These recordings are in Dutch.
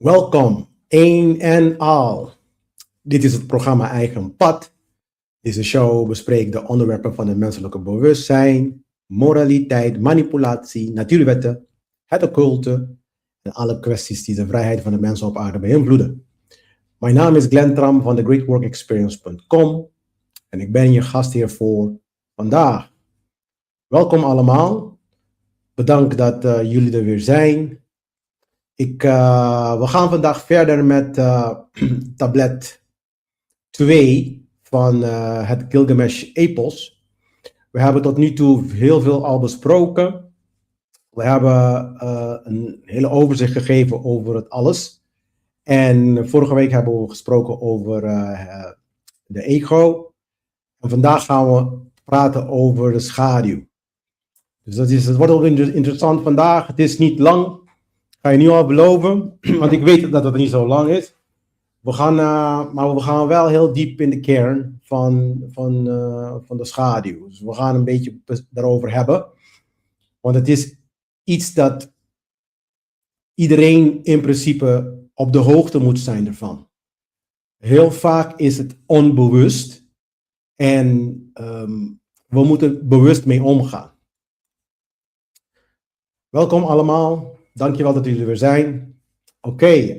Welkom, één en al. Dit is het programma Eigen Pad. Deze show bespreekt de onderwerpen van het menselijke bewustzijn, moraliteit, manipulatie, natuurwetten, het occulte en alle kwesties die de vrijheid van de mensen op aarde beïnvloeden. Mijn naam is Tramm van thegreatworkexperience.com en ik ben je gastheer voor vandaag. Welkom allemaal. Bedankt dat jullie er weer zijn. We gaan vandaag verder met tablet 2 van het Gilgamesj epos. We hebben tot nu toe heel veel al besproken. We hebben een hele overzicht gegeven over het alles. En vorige week hebben we gesproken over de ego. En vandaag gaan we praten over de schaduw. Dus het wordt ook interessant vandaag. Het is niet lang. Ga je nu al beloven, want ik weet dat het niet zo lang is. Maar we gaan wel heel diep in de kern van de schaduw. Dus we gaan een beetje daarover hebben. Want het is iets dat iedereen in principe op de hoogte moet zijn ervan. Heel vaak is het onbewust en we moeten bewust mee omgaan. Welkom allemaal. Dankjewel dat jullie er weer zijn. Oké.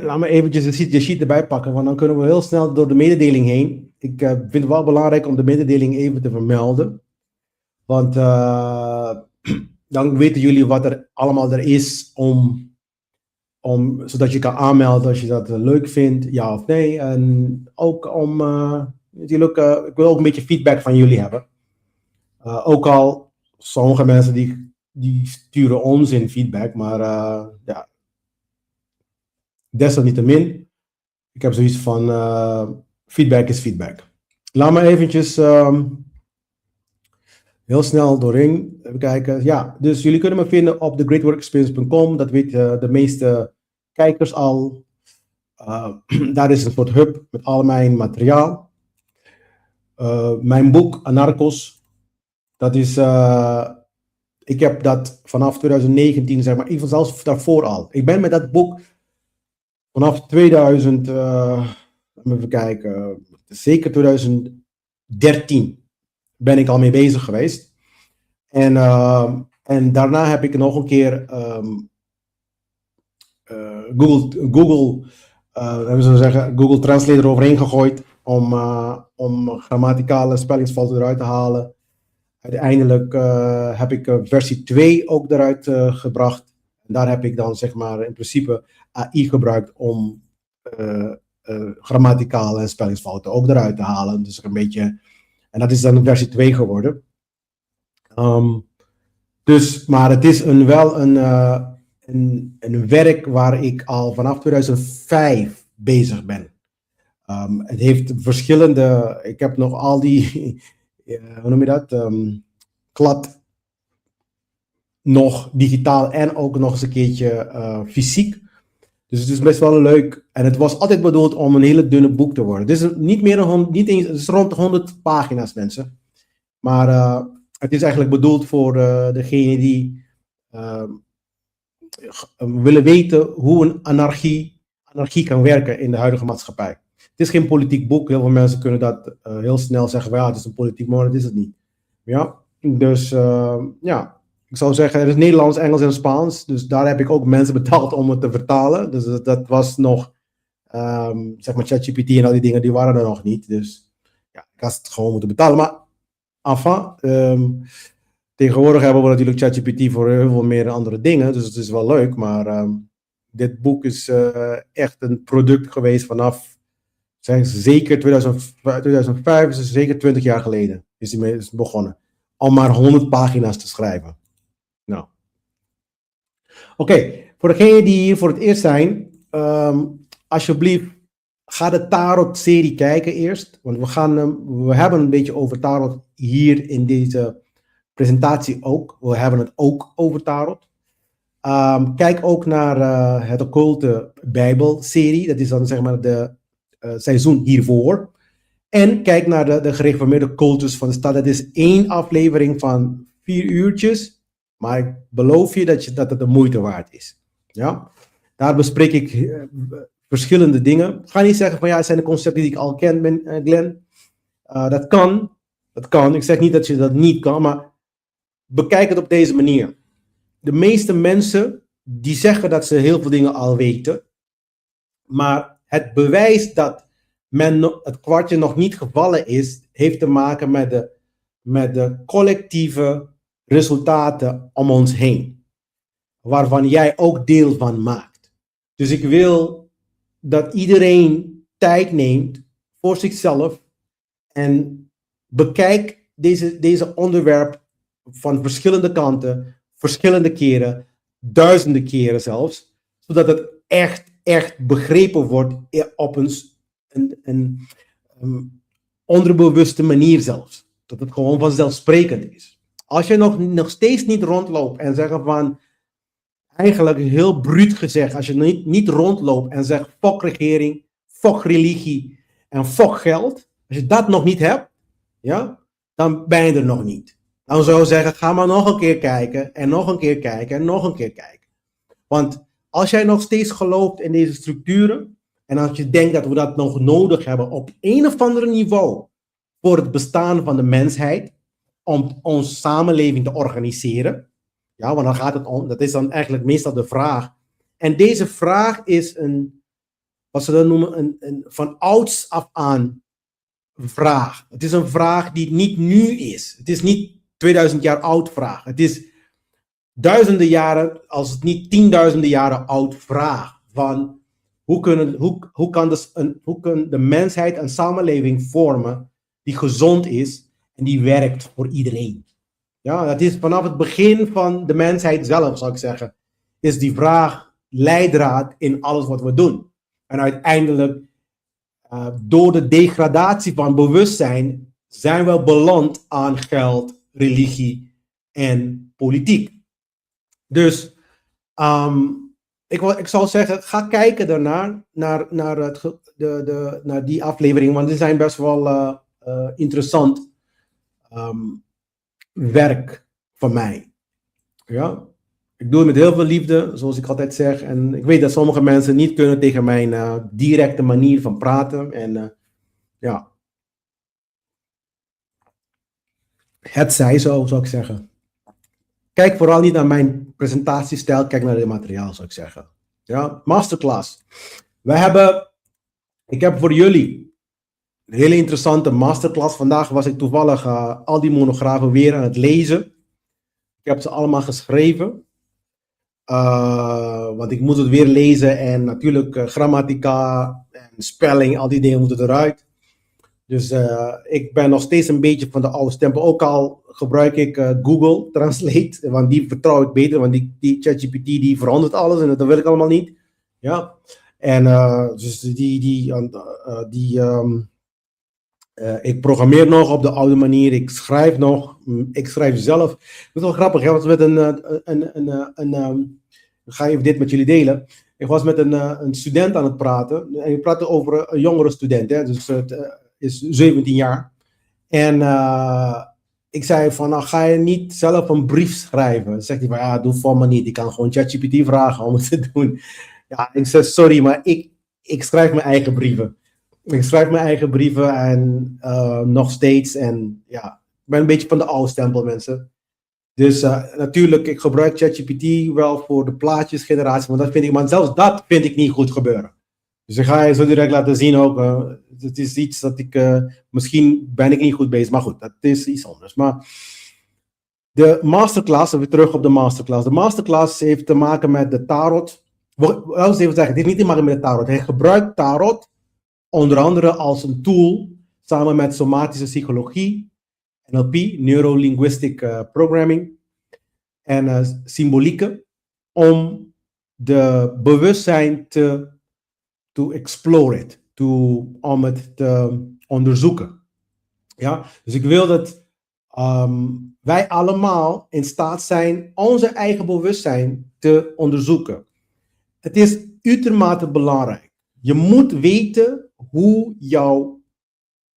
Laat me eventjes de sheet erbij pakken, want dan kunnen we heel snel door de mededeling heen. Ik vind het wel belangrijk om de mededeling even te vermelden. Want dan weten jullie wat er allemaal er is zodat je kan aanmelden als je dat leuk vindt, ja of nee. En ook om, natuurlijk, ik wil ook een beetje feedback van jullie hebben. Ook al sommige mensen die sturen onzin feedback, maar ja, desalniettemin, ik heb zoiets van feedback is feedback. Laat me eventjes heel snel doorheen even kijken. Ja, dus jullie kunnen me vinden op thegreatworkexperience.com, dat weten de meeste kijkers al. Daar is een soort hub met al mijn materiaal. Mijn boek Anarchos. Dat is, ik heb dat vanaf 2019, zeg maar, even zelfs daarvoor al. Ik ben met dat boek vanaf 2000, even kijken, zeker 2013 ben ik al mee bezig geweest. En daarna heb ik nog een keer Google Translate eroverheen gegooid om grammaticale spellingsfouten eruit te halen. Uiteindelijk heb ik versie 2 ook eruit gebracht. En daar heb ik dan zeg maar in principe AI gebruikt om grammaticale en spellingsfouten ook eruit te halen. Dus een beetje, en dat is dan versie 2 geworden. Maar het is wel een werk waar ik al vanaf 2005 bezig ben. Het heeft verschillende, ik heb nog al die... hoe noem je dat? Klad nog digitaal en ook nog eens een keertje fysiek. Dus het is best wel leuk. En het was altijd bedoeld om een hele dunne boek te worden. Het is niet meer dan niet eens, het is rond 100 pagina's, mensen. Maar het is eigenlijk bedoeld voor degene die willen weten hoe een anarchie kan werken in de huidige maatschappij. Het is geen politiek boek. Heel veel mensen kunnen dat heel snel zeggen. Ja, het is een politiek, maar dat is het niet. Ja, dus ja, ik zou zeggen, er is Nederlands, Engels en Spaans. Dus daar heb ik ook mensen betaald om het te vertalen. Dus dat was nog, zeg maar, ChatGPT en al die dingen, die waren er nog niet. Dus ja, ik had het gewoon moeten betalen. Maar enfin, tegenwoordig hebben we natuurlijk ChatGPT voor heel veel meer andere dingen. Dus het is wel leuk. Maar dit boek is echt een product geweest vanaf... Zeker 2005, dus zeker 20 jaar geleden is het begonnen. Om maar 100 pagina's te schrijven. Nou. Oké, voor degenen die hier voor het eerst zijn, alsjeblieft, ga de Tarot-serie kijken eerst. Want we hebben een beetje over Tarot hier in deze presentatie ook. We hebben het ook over Tarot. Kijk ook naar het occulte Bijbel-serie. Dat is dan zeg maar de seizoen hiervoor. En kijk naar de gereformeerde cultus van de stad. Dat is 1 aflevering van 4 uurtjes. Maar ik beloof je dat het de moeite waard is. Ja? Daar bespreek ik verschillende dingen. Ik ga niet zeggen van ja, het zijn de concepten die ik al ken, Glenn. Dat kan. Dat kan. Ik zeg niet dat je dat niet kan, maar bekijk het op deze manier. De meeste mensen die zeggen dat ze heel veel dingen al weten, maar het bewijs dat het kwartje nog niet gevallen is, heeft te maken met de collectieve resultaten om ons heen, waarvan jij ook deel van maakt. Dus ik wil dat iedereen tijd neemt voor zichzelf en bekijk deze onderwerp van verschillende kanten, verschillende keren, duizenden keren zelfs, zodat het echt begrepen wordt op een onderbewuste manier zelfs. Dat het gewoon vanzelfsprekend is. Als je nog steeds niet rondloopt en zegt van, eigenlijk heel bruut gezegd, als je niet rondloopt en zegt fuck regering, fuck religie en fuck geld, als je dat nog niet hebt, ja, dan ben je er nog niet. Dan zou ik zeggen, ga maar nog een keer kijken en nog een keer kijken en nog een keer kijken. Want als jij nog steeds gelooft in deze structuren en als je denkt dat we dat nog nodig hebben op een of ander niveau voor het bestaan van de mensheid, om onze samenleving te organiseren, ja, want dan gaat het om, dat is dan eigenlijk meestal de vraag. En deze vraag is wat ze dan noemen, een van ouds af aan vraag. Het is een vraag die niet nu is. Het is niet 2000 jaar oud vraag. Het is duizenden jaren, als het niet tienduizenden jaren oud vraag. Van hoe kan de mensheid een samenleving vormen die gezond is en die werkt voor iedereen. Ja, dat is vanaf het begin van de mensheid zelf, zou ik zeggen, is die vraag leidraad in alles wat we doen. En uiteindelijk, door de degradatie van bewustzijn, zijn we beland aan geld, religie en politiek. Dus ik zou zeggen, ga kijken daarnaar, naar die aflevering, want die zijn best wel interessant werk van mij. Ja, ik doe het met heel veel liefde, zoals ik altijd zeg. En ik weet dat sommige mensen niet kunnen tegen mijn directe manier van praten. En ja, het zij zo, zou ik zeggen. Kijk vooral niet naar mijn presentatiestijl, kijk naar het materiaal, zou ik zeggen. Ja, masterclass. Ik heb voor jullie een hele interessante masterclass. Vandaag was ik toevallig al die monografen weer aan het lezen. Ik heb ze allemaal geschreven. Want ik moet het weer lezen en natuurlijk grammatica en spelling, al die dingen moeten eruit. Dus ik ben nog steeds een beetje van de oude stempel. Ook al gebruik ik Google Translate, want die vertrouw ik beter, want die ChatGPT die verandert alles en dat wil ik allemaal niet. Ja. En dus ik programmeer nog op de oude manier, ik schrijf nog, ik schrijf zelf. Dat is wel grappig, hè? Want met ik ga even dit met jullie delen. Ik was met een student aan het praten. En ik praatte over een jongere student, hè? Dus het is 17 jaar. En ik zei van, nou, ga je niet zelf een brief schrijven? Dan zegt hij van, ja, doe voor me niet. Ik kan gewoon ChatGPT vragen om het te doen. Ja, ik zei, sorry, maar ik schrijf mijn eigen brieven. Ik schrijf mijn eigen brieven en nog steeds. En ja, ik ben een beetje van de oude stempel, mensen. Dus natuurlijk, ik gebruik ChatGPT wel voor de plaatjesgeneratie, maar zelfs dat vind ik niet goed gebeuren. Dus ik ga je zo direct laten zien ook. Het is iets dat misschien ben ik niet goed bezig, maar goed, dat is iets anders. Maar de masterclass, weer terug op de masterclass. De masterclass heeft te maken met de tarot. Wel eens even zeggen, het heeft niet te maken met de tarot. Hij gebruikt tarot onder andere als een tool, samen met somatische psychologie, NLP, Neuro-Linguistic Programming en symbolieken, om de bewustzijn to explore it, om het te onderzoeken. Ja? Dus ik wil dat wij allemaal in staat zijn onze eigen bewustzijn te onderzoeken. Het is uitermate belangrijk. Je moet weten hoe jouw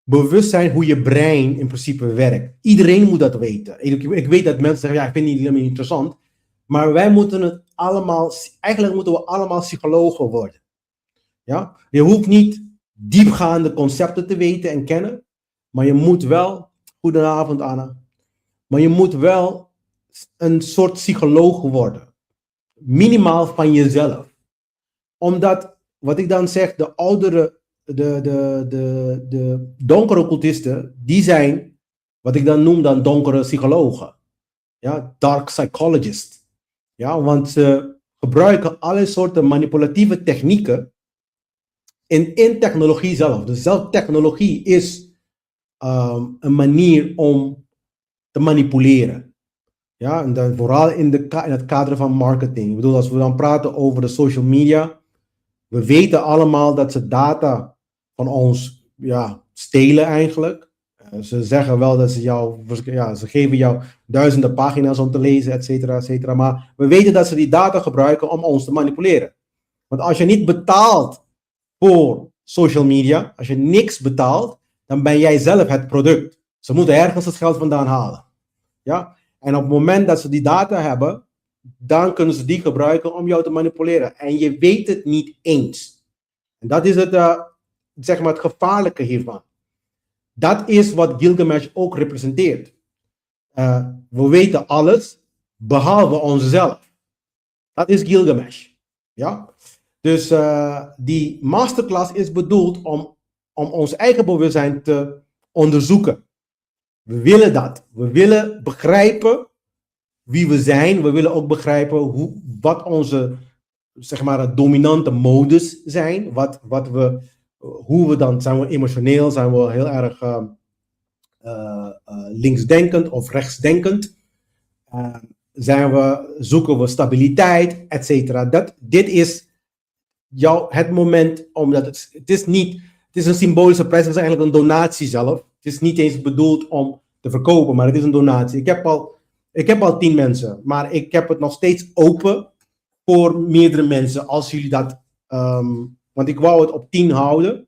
bewustzijn hoe je brein in principe werkt. Iedereen moet dat weten. Ik weet dat mensen zeggen, ja, ik vind het niet helemaal interessant. Maar wij moeten het allemaal, eigenlijk moeten we allemaal psychologen worden. Ja? Je hoeft niet diepgaande concepten te weten en kennen. Maar je moet wel, goedenavond Anna, maar je moet wel een soort psycholoog worden. Minimaal van jezelf. Omdat, wat ik dan zeg, de oudere, de donkere occultisten, die zijn, wat ik dan noem dan donkere psychologen. Ja, dark psychologists. Ja, want ze gebruiken alle soorten manipulatieve technieken in technologie zelf. Dus zelf technologie is een manier om te manipuleren. Ja, en dan vooral in het kader van marketing. Ik bedoel, als we dan praten over de social media, we weten allemaal dat ze data van ons stelen eigenlijk. Ze zeggen wel dat ze geven jou duizenden pagina's om te lezen, et cetera, et cetera. Maar we weten dat ze die data gebruiken om ons te manipuleren. Want als je niet betaalt voor social media, als je niks betaalt, dan ben jij zelf het product. Ze moeten ergens het geld vandaan halen. Ja? En op het moment dat ze die data hebben, dan kunnen ze die gebruiken om jou te manipuleren. En je weet het niet eens. En dat is het, zeg maar het gevaarlijke hiervan. Dat is wat Gilgamesj ook representeert. We weten alles, behalve onszelf. Dat is Gilgamesj. Ja? Dus die masterclass is bedoeld om ons eigen bewustzijn te onderzoeken. We willen dat. We willen begrijpen wie we zijn. We willen ook begrijpen wat onze, zeg maar, dominante modus zijn. Hoe we dan, zijn we emotioneel, zijn we heel erg linksdenkend of rechtsdenkend. Zoeken we stabiliteit, et cetera. Dit is het moment, omdat het is een symbolische prijs, het is eigenlijk een donatie zelf. Het is niet eens bedoeld om te verkopen, maar het is een donatie. Ik heb al 10 mensen, maar ik heb het nog steeds open voor meerdere mensen, als jullie dat, want ik wou het op 10 houden.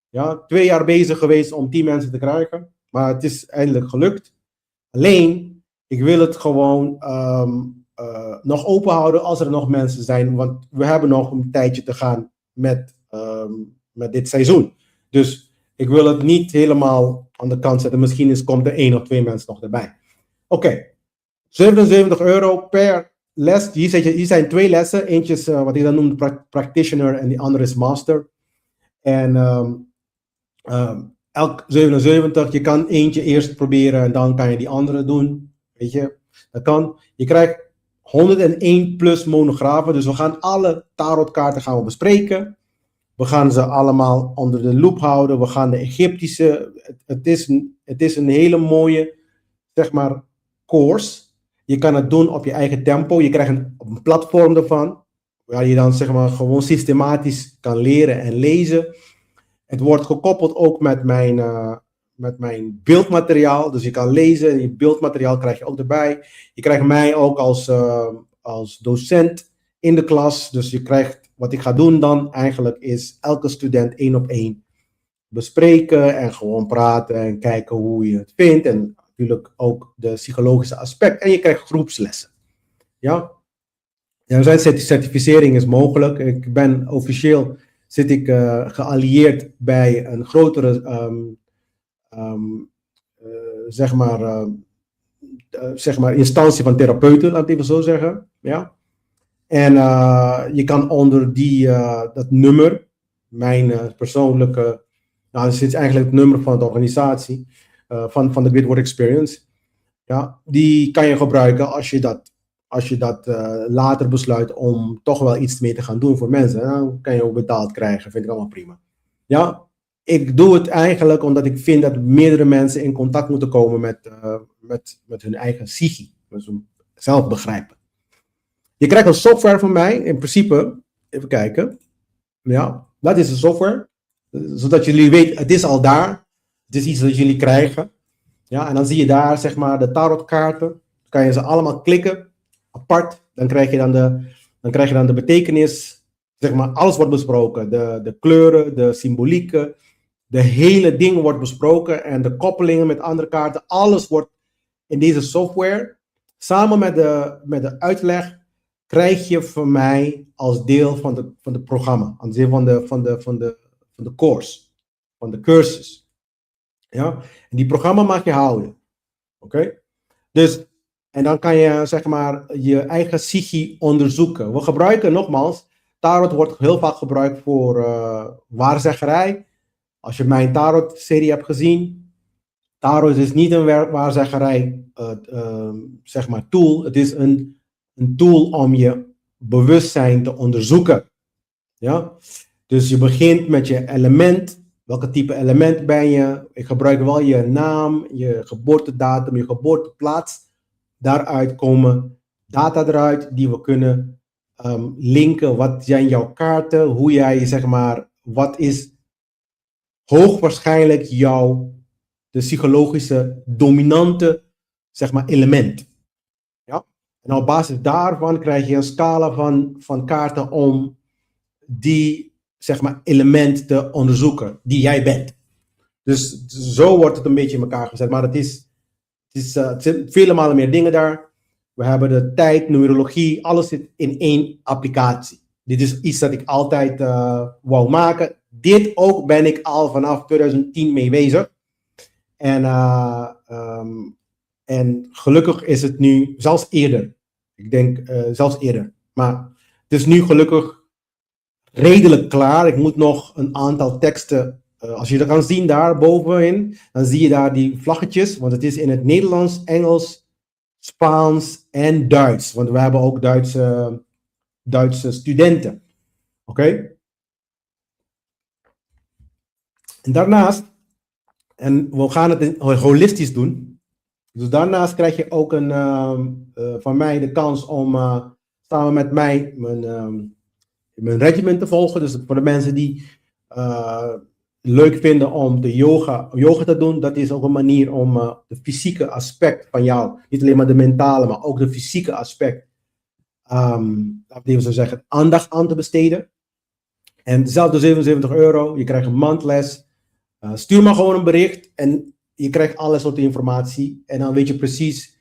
Ja, 2 jaar bezig geweest om 10 mensen te krijgen, maar het is eindelijk gelukt. Alleen, ik wil het gewoon nog open houden als er nog mensen zijn, want we hebben nog een tijdje te gaan met dit seizoen. Dus ik wil het niet helemaal aan de kant zetten. Misschien komt er 1 of 2 mensen nog erbij. Oké. €77 per les. Hier zijn 2 lessen. Eentje is wat ik dan noem practitioner en die andere is master. En elk 77. Je kan eentje eerst proberen en dan kan je die andere doen. Weet je, dat kan. Je krijgt 101 plus monografen. Dus we gaan alle tarotkaarten gaan we bespreken. We gaan ze allemaal onder de loep houden. We gaan de Egyptische. Het is een hele mooie, zeg maar, course. Je kan het doen op je eigen tempo. Je krijgt een platform ervan. Waar je dan, zeg maar, gewoon systematisch kan leren en lezen. Het wordt gekoppeld ook met mijn beeldmateriaal. Dus je kan lezen en je beeldmateriaal krijg je ook erbij. Je krijgt mij ook als docent in de klas. Dus je krijgt, wat ik ga doen dan eigenlijk is elke student 1 op 1 bespreken en gewoon praten en kijken hoe je het vindt. En natuurlijk ook de psychologische aspect. En je krijgt groepslessen. Ja? Er zijn certificering is mogelijk. Ik ben officieel geallieerd bij een grotere zeg maar instantie van therapeuten, laat ik even zo zeggen. Ja? En je kan onder dat nummer, mijn persoonlijke, nou, dat is eigenlijk het nummer van de organisatie, van de Gridword Experience. Ja, die kan je gebruiken als je dat later besluit om toch wel iets mee te gaan doen voor mensen. Dan kan je ook betaald krijgen, vind ik allemaal prima. Ja, ik doe het eigenlijk omdat ik vind dat meerdere mensen in contact moeten komen met hun eigen psyche. Dus zelf begrijpen. Je krijgt een software van mij, in principe, even kijken. Ja, dat is de software. Zodat jullie weten, het is al daar. Het is iets dat jullie krijgen. Ja, en dan zie je daar, zeg maar, de tarotkaarten. Dan kan je ze allemaal klikken, apart. Dan krijg je dan de betekenis. Zeg maar, alles wordt besproken. De kleuren, de symbolieken, De hele ding wordt besproken en de koppelingen met andere kaarten, alles wordt in deze software, samen met de uitleg, krijg je van mij als deel van het programma, als deel van de course, van de cursus. Ja? En die programma mag je houden. Oké? Dus, en dan kan je, zeg maar, je eigen psyche onderzoeken. We gebruiken, nogmaals, tarot wordt heel vaak gebruikt voor waarzeggerij. Als je mijn tarot-serie hebt gezien, tarot is niet een waarzeggerij, zeg maar, tool. Het is een tool om je bewustzijn te onderzoeken. Ja? Dus je begint met je element. Welke type element ben je? Ik gebruik wel je naam, je geboortedatum, je geboorteplaats. Daaruit komen data eruit die we kunnen linken. Wat zijn jouw kaarten? Hoe jij, zeg maar, wat is hoogwaarschijnlijk de psychologische dominante, zeg maar, element. Ja? En op basis daarvan krijg je een scala van kaarten om die, zeg maar, element te onderzoeken die jij bent. Dus zo wordt het een beetje in elkaar gezet. Maar het zit vele malen meer dingen daar. We hebben de tijd, numerologie, alles zit in één applicatie. Dit is iets dat ik altijd wou maken. Dit ook ben ik al vanaf 2010 mee bezig. En gelukkig is het nu zelfs eerder. Ik denk zelfs eerder. Maar het is nu gelukkig redelijk klaar. Ik moet nog een aantal teksten. Als je dat kan zien daar bovenin, dan zie je daar die vlaggetjes. Want het is in het Nederlands, Engels, Spaans en Duits. Want we hebben ook Duitse studenten. Oké? En daarnaast, en we gaan het holistisch doen. Dus daarnaast krijg je ook van mij de kans om samen met mij mijn regimen te volgen. Dus voor de mensen die leuk vinden om de yoga te doen, dat is ook een manier om de fysieke aspect van jou, niet alleen maar de mentale, maar ook de fysieke aspect, laten we zo zeggen, aandacht aan te besteden. En zelfs de €77, je krijgt een maandles. Stuur maar gewoon een bericht en je krijgt alle soorten informatie. En dan weet je precies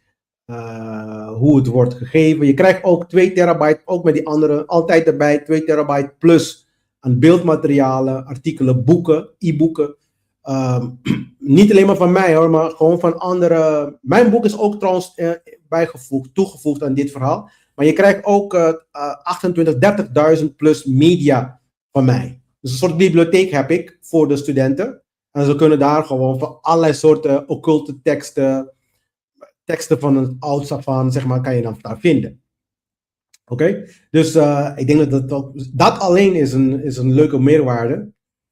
hoe het wordt gegeven. Je krijgt ook 2 terabyte, ook met die andere, altijd erbij, 2 terabyte plus aan beeldmaterialen, artikelen, boeken, e-boeken. Niet alleen maar van mij hoor, maar gewoon van andere. Mijn boek is ook trouwens toegevoegd aan dit verhaal. Maar je krijgt ook 30.000 plus media van mij. Dus een soort bibliotheek heb ik voor de studenten. En ze kunnen daar gewoon van allerlei soorten occulte teksten van het ouds af aan, zeg maar, kan je dan daar vinden. Oké? Dus ik denk dat alleen is een leuke meerwaarde.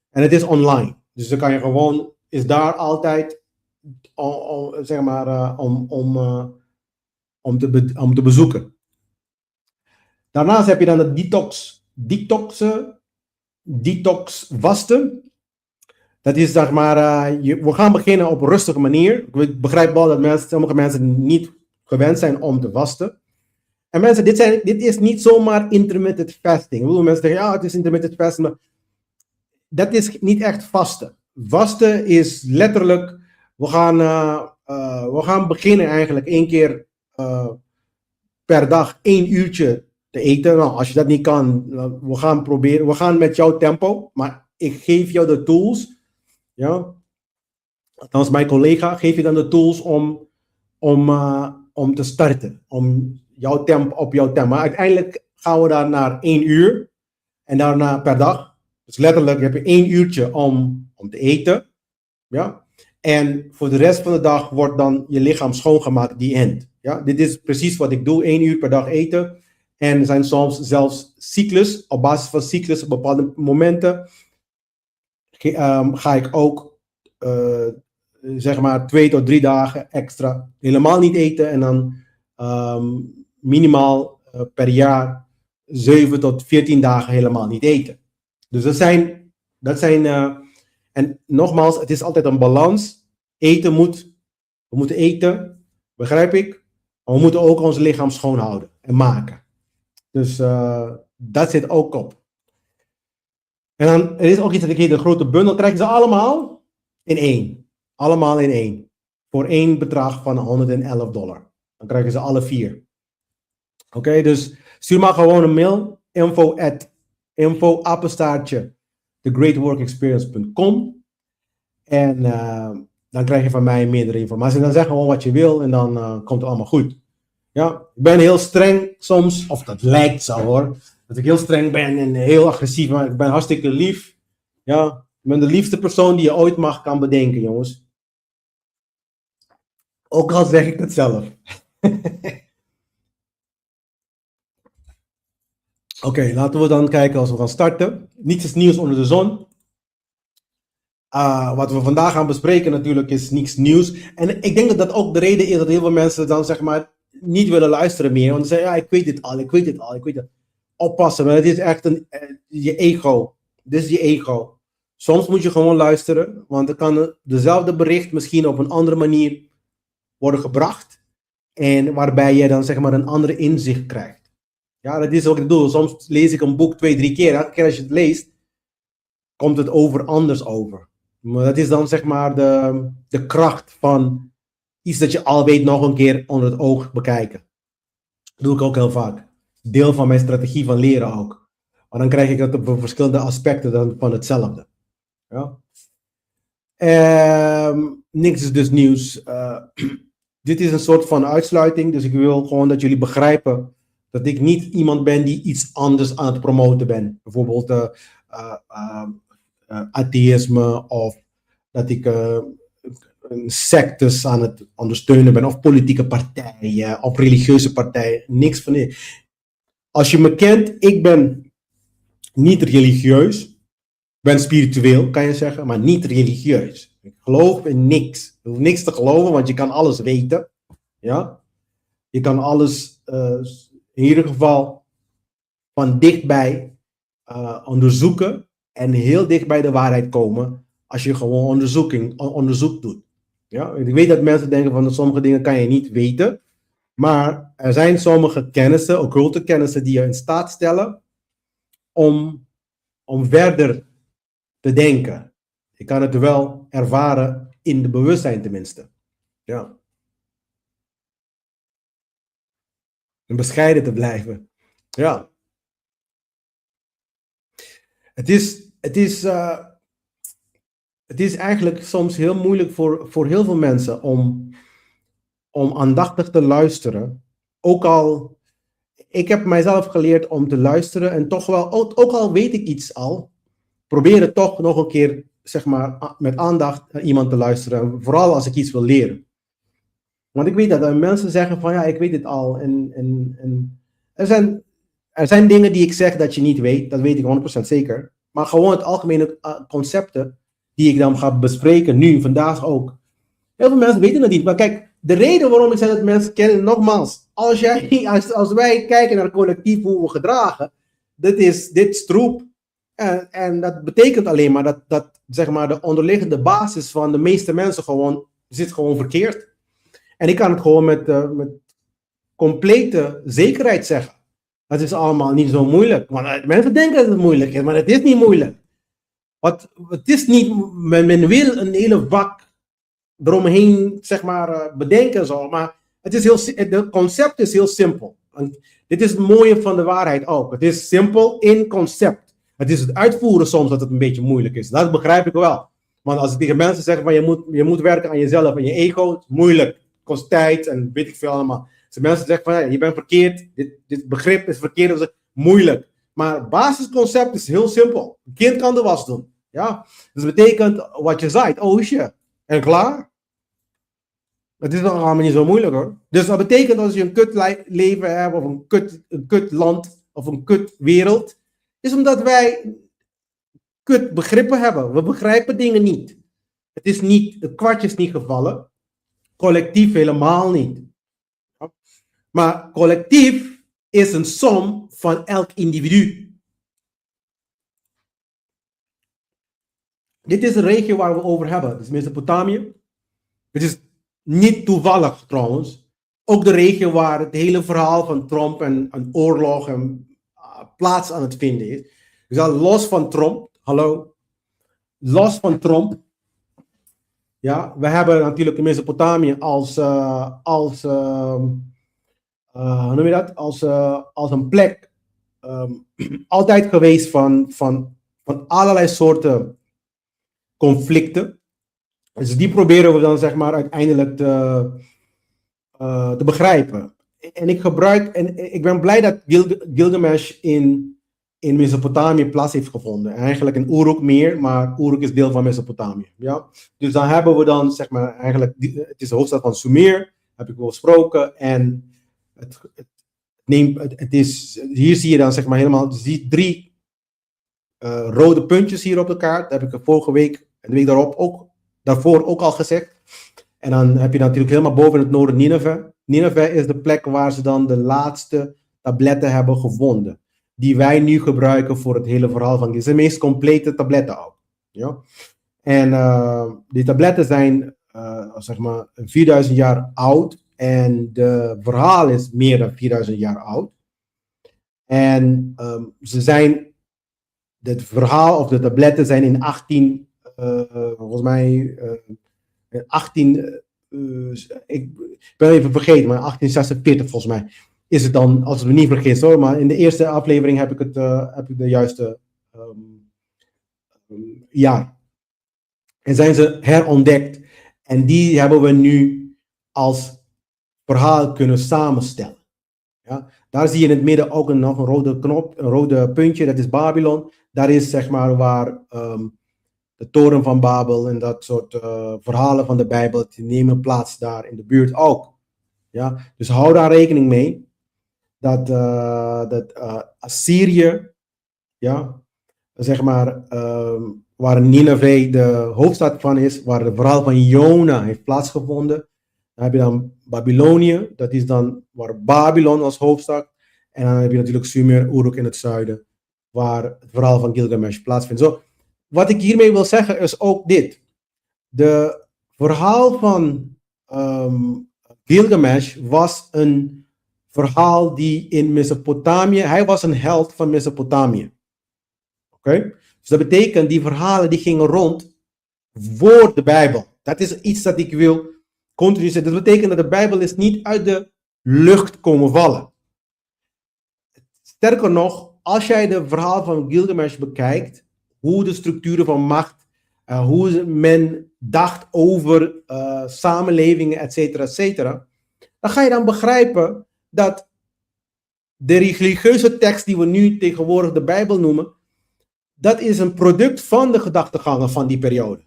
En het is online. Dus dan kan je gewoon, is daar altijd, zeg maar, om te bezoeken. Daarnaast heb je dan de detox vasten. Dat is, zeg maar, we gaan beginnen op een rustige manier. Ik begrijp wel dat sommige mensen niet gewend zijn om te vasten. En mensen, dit is niet zomaar intermittent fasting. Ik bedoel, mensen zeggen, ja, het is intermittent fasting. Maar dat is niet echt vasten. Vasten is letterlijk, we gaan beginnen eigenlijk 1 keer per dag 1 uurtje te eten. Nou, als je dat niet kan, we gaan met jouw tempo. Maar ik geef jou de tools. Ja, althans mijn collega geeft je dan de tools om te starten. Om jouw tempo op jouw tempo. Maar uiteindelijk gaan we daar naar 1 uur. En daarna per dag. Dus letterlijk heb je 1 uurtje om te eten. Ja. En voor de rest van de dag wordt dan je lichaam schoongemaakt, die end. Ja. Dit is precies wat ik doe. 1 uur per dag eten. En er zijn soms zelfs cyclus. Op basis van cyclus op bepaalde momenten ga ik ook zeg maar 2 tot 3 dagen extra helemaal niet eten. En dan minimaal per jaar 7 tot 14 dagen helemaal niet eten. Dus dat zijn en nogmaals, het is altijd een balans. We moeten eten, begrijp ik. Maar we moeten ook ons lichaam schoonhouden en maken. Dus dat zit ook op. En dan er is ook iets dat ik heet een grote bundel. Krijg je ze allemaal in één. Allemaal in één. Voor één bedrag van $111. Dan krijgen ze alle 4. Oké, dus stuur maar gewoon een mail. info@apenstaartje thegreatworkexperience.com. En dan krijg je van mij meerdere informatie. En dan zeg gewoon wat je wil en dan komt het allemaal goed. Ja, ik ben heel streng soms, of dat lijkt zo hoor. Dat ik heel streng ben en heel agressief, maar ik ben hartstikke lief. Ja, ik ben de liefste persoon die je ooit kan bedenken, jongens. Ook al zeg ik het zelf. Oké, laten we dan kijken als we gaan starten. Niets is nieuws onder de zon. Wat we vandaag gaan bespreken natuurlijk is niets nieuws. En ik denk dat dat ook de reden is dat heel veel mensen dan zeg maar niet willen luisteren meer. Want ze zeggen, ja, ik weet dit al, ik weet dit al, ik weet het. Oppassen, maar het is echt je ego. Dit is je ego. Soms moet je gewoon luisteren, want dan kan dezelfde bericht misschien op een andere manier worden gebracht. En waarbij je dan zeg maar een andere inzicht krijgt. Ja, dat is ook het doel. Soms lees ik een boek 2, 3 keer. Elke keer als je het leest, komt het anders over. Maar dat is dan zeg maar de kracht van iets dat je al weet nog een keer onder het oog bekijken. Dat doe ik ook heel vaak. Deel van mijn strategie van leren ook. Maar dan krijg ik het op verschillende aspecten dan van hetzelfde. Ja. Niks is dus nieuws. Dit is een soort van uitsluiting. Dus ik wil gewoon dat jullie begrijpen dat ik niet iemand ben die iets anders aan het promoten ben. Bijvoorbeeld atheïsme of dat ik sectes aan het ondersteunen ben of politieke partijen of religieuze partijen. Niks van dit. Als je me kent, ik ben niet religieus. Ik ben spiritueel, kan je zeggen, maar niet religieus. Ik geloof in niks. Je hoeft niks te geloven, want je kan alles weten. Ja? Je kan alles in ieder geval van dichtbij onderzoeken en heel dicht bij de waarheid komen als je gewoon onderzoek doet. Ja? Ik weet dat mensen denken van sommige dingen kan je niet weten, maar er zijn sommige kennissen, occulte kennissen, die je in staat stellen om verder te denken. Je kan het wel ervaren in de bewustzijn tenminste. Ja. En bescheiden te blijven. Ja. Het is eigenlijk soms heel moeilijk voor heel veel mensen om aandachtig te luisteren. Ook al, ik heb mijzelf geleerd om te luisteren en toch wel, ook al weet ik iets al, probeer het toch nog een keer, zeg maar, met aandacht naar iemand te luisteren. Vooral als ik iets wil leren. Want ik weet dat mensen zeggen van ja, ik weet het al. En er zijn dingen die ik zeg dat je niet weet. Dat weet ik 100% zeker. Maar gewoon het algemene concepten die ik dan ga bespreken nu, vandaag ook. Heel veel mensen weten het niet. Maar kijk, de reden waarom ik zeg dat mensen kennen, nogmaals. Als wij kijken naar het collectief hoe we gedragen. Dit is troep. En dat betekent alleen maar dat zeg maar, de onderliggende basis van de meeste mensen zit gewoon verkeerd. En ik kan het gewoon met complete zekerheid zeggen. Dat is allemaal niet zo moeilijk. Want mensen denken dat het moeilijk is, maar het is niet moeilijk. Het is niet, men wil een hele vak eromheen, zeg maar, bedenken zo. Maar het concept is heel simpel. En dit is het mooie van de waarheid ook. Het is simpel in concept. Het is het uitvoeren soms dat het een beetje moeilijk is. Dat begrijp ik wel. Want als ik tegen mensen zeg van je moet werken aan jezelf en je ego, het is moeilijk. Het kost tijd en weet ik veel allemaal. Als mensen zeggen van ja, je bent verkeerd, dit begrip is verkeerd, dat is moeilijk. Maar het basisconcept is heel simpel. Een kind kan de was doen. Ja? Dus dat betekent wat je zaait, oogstje. En klaar. Het is allemaal niet zo moeilijk hoor. Dus dat betekent als je een kut leven hebt of een kut land of een kut wereld, is omdat wij kut begrippen hebben. We begrijpen dingen niet. Het kwartje is niet gevallen. Collectief helemaal niet. Maar collectief is een som van elk individu. Dit is de regio waar we over hebben. Het is Mesopotamië. Het is niet toevallig trouwens. Ook de regio waar het hele verhaal van Tramm en oorlog en plaats aan het vinden is. Dus al los van Tramm, Hallo. Los van Tramm. Ja, we hebben natuurlijk in Mesopotamië hoe noem je dat? Als een plek altijd geweest van allerlei soorten conflicten. Dus die proberen we dan zeg maar uiteindelijk te begrijpen. En ik ben blij dat Gilgamesh in Mesopotamië plaats heeft gevonden. Eigenlijk in Uruk meer, maar Uruk is deel van Mesopotamië. Ja? Dus dan hebben we dan zeg maar eigenlijk, het is de hoofdstad van Sumer, heb ik wel gesproken. En hier zie je dan zeg maar helemaal, zie 3 rode puntjes hier op de kaart. Dat heb ik vorige week en de week daarvoor ook al gezegd. En dan heb je natuurlijk helemaal boven in het noorden Nineveh. Nineveh is de plek waar ze dan de laatste tabletten hebben gevonden. Die wij nu gebruiken voor het hele verhaal van. Het zijn de meest complete tabletten ook. Ja? En die tabletten zijn zeg maar 4000 jaar oud. En de verhaal is meer dan 4000 jaar oud. En het verhaal of de tabletten zijn in 18, ik ben even vergeten, maar 1846 volgens mij is het dan, als ik me niet vergis hoor, maar in de eerste aflevering heb ik de juiste jaar. En zijn ze herontdekt en die hebben we nu als verhaal kunnen samenstellen. Ja? Daar zie je in het midden ook nog een rode knop, een rode puntje, dat is Babylon. Daar is zeg maar waar de toren van Babel en dat soort verhalen van de Bijbel, die nemen plaats daar in de buurt ook. Ja? Dus hou daar rekening mee dat Assyrië, ja, zeg maar, waar Nineveh de hoofdstad van is, waar het verhaal van Jona heeft plaatsgevonden. Dan heb je dan Babylonië, dat is dan waar Babylon als hoofdstad. En dan heb je natuurlijk Sumer, Uruk in het zuiden, waar het verhaal van Gilgamesh plaatsvindt. Zo, wat ik hiermee wil zeggen is ook dit. De verhaal van Gilgamesh was een verhaal die in Mesopotamië, hij was een held van Mesopotamië. Oké? Dus dat betekent, die verhalen die gingen rond voor de Bijbel. Dat is iets dat ik wil continu zeggen. Dat betekent dat de Bijbel is niet uit de lucht komen vallen. Sterker nog, als jij de verhaal van Gilgamesh bekijkt, hoe de structuren van macht, hoe men dacht over samenlevingen, et cetera, dan ga je dan begrijpen dat de religieuze tekst die we nu tegenwoordig de Bijbel noemen, dat is een product van de gedachtegangen van die periode.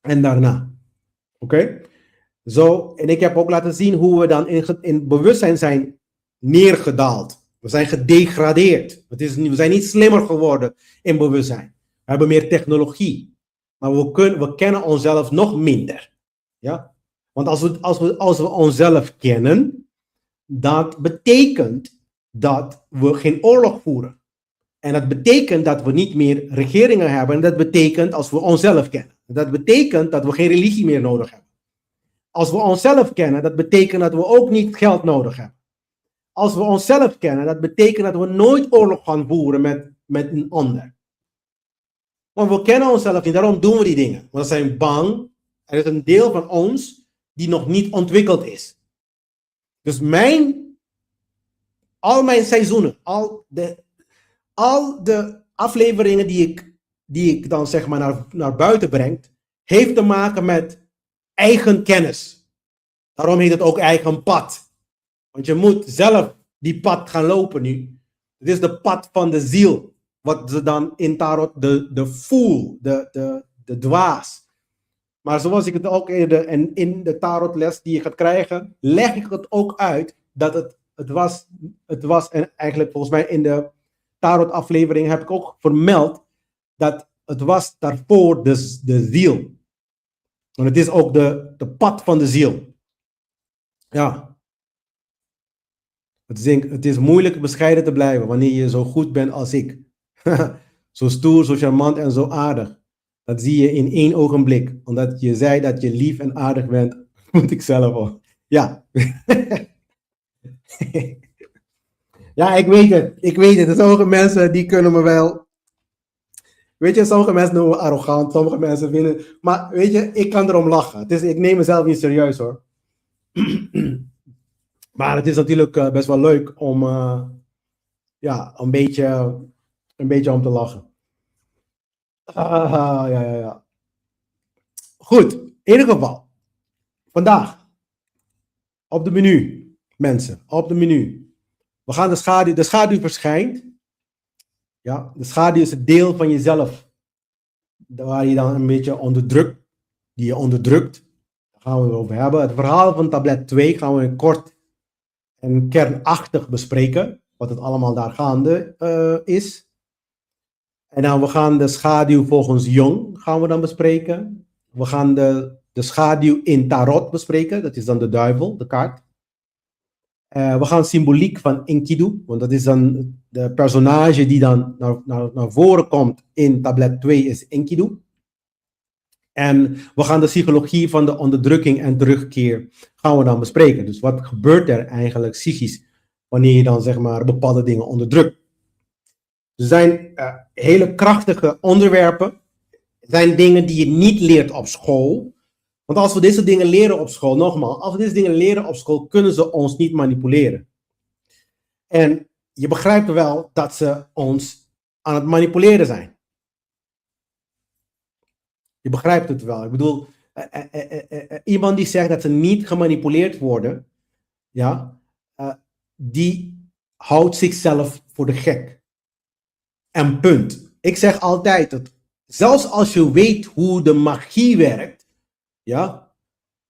En daarna. Oké? Zo, en ik heb ook laten zien hoe we dan in bewustzijn zijn neergedaald. We zijn gedegradeerd. We zijn niet slimmer geworden in bewustzijn. We hebben meer technologie. Maar we kennen onszelf nog minder. Ja? Want als we onszelf kennen, dat betekent dat we geen oorlog voeren. En dat betekent dat we niet meer regeringen hebben. En dat betekent als we onszelf kennen. Dat betekent dat we geen religie meer nodig hebben. Als we onszelf kennen, dat betekent dat we ook niet geld nodig hebben. Als we onszelf kennen, dat betekent dat we nooit oorlog gaan voeren met een ander. Want we kennen onszelf niet, daarom doen we die dingen. We zijn bang. Er is een deel van ons die nog niet ontwikkeld is. Dus al mijn seizoenen, al de afleveringen die ik dan zeg maar naar buiten breng, heeft te maken met eigen kennis. Daarom heet het ook eigen pad. Want je moet zelf die pad gaan lopen nu. Het is de pad van de ziel. Wat ze dan in tarot de fool, de dwaas. Maar zoals ik het ook eerder en in de tarotles die je gaat krijgen, leg ik het ook uit dat het was en eigenlijk volgens mij in de tarot aflevering heb ik ook vermeld dat het was daarvoor de ziel. Want het is ook de pad van de ziel. Ja. Het is moeilijk bescheiden te blijven wanneer je zo goed bent als ik. Zo stoer, zo charmant en zo aardig. Dat zie je in 1 ogenblik. Omdat je zei dat je lief en aardig bent, moet ik zelf ook. Ja. Ja, ik weet het. Er zijn sommige mensen die kunnen me wel Weet je, sommige mensen noemen me arrogant, sommige mensen vinden... Maar weet je, ik kan erom lachen. Het is, ik neem mezelf niet serieus hoor. Maar het is natuurlijk best wel leuk om ja, een beetje om te lachen. Ja, ja, ja. Goed, in ieder geval. Vandaag op de menu, mensen, op de menu. We gaan de schaduw verschijnt. Ja, de schaduw is het deel van jezelf waar je dan een beetje onderdrukt, die je onderdrukt. Daar gaan we het over hebben. Het verhaal van tablet 2 gaan we kort en kernachtig bespreken, wat het allemaal daar gaande is. En dan we gaan de schaduw volgens Jung gaan we dan bespreken. We gaan de schaduw in tarot bespreken, dat is dan de duivel, de kaart. We gaan symboliek van Enkidu, want dat is dan de personage die dan naar voren komt in tablet 2 is Enkidu. En we gaan de psychologie van de onderdrukking en terugkeer gaan we dan bespreken. Dus wat gebeurt er eigenlijk psychisch wanneer je dan zeg maar bepaalde dingen onderdrukt. Er zijn hele krachtige onderwerpen. Er zijn dingen die je niet leert op school. Want als we deze dingen leren op school, nogmaals, als we deze dingen leren op school, kunnen ze ons niet manipuleren. En je begrijpt wel dat ze ons aan het manipuleren zijn. Je begrijpt het wel. Ik bedoel, iemand die zegt dat ze niet gemanipuleerd worden, ja, die houdt zichzelf voor de gek. En punt. Ik zeg altijd dat zelfs als je weet hoe de magie werkt, ja,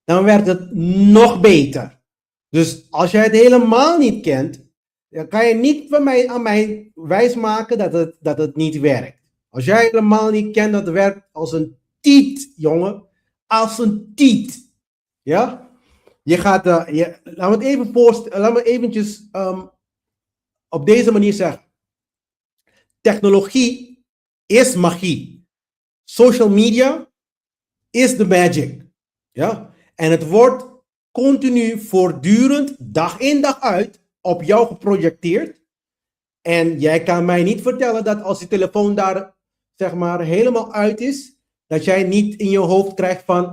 dan werkt het nog beter. Dus als jij het helemaal niet kent, dan kan je niet aan mij wijsmaken dat het niet werkt. Als jij helemaal niet kent dat het werkt als een tiet, jongen. Als een tiet. Ja? Je gaat, laat me het even voorstellen, laat me eventjes op deze manier zeggen. Technologie is magie. Social media is de magic. Ja? En het wordt continu, voortdurend, dag in dag uit, op jou geprojecteerd. En jij kan mij niet vertellen dat als je telefoon daar, zeg maar, helemaal uit is, dat jij niet in je hoofd krijgt van,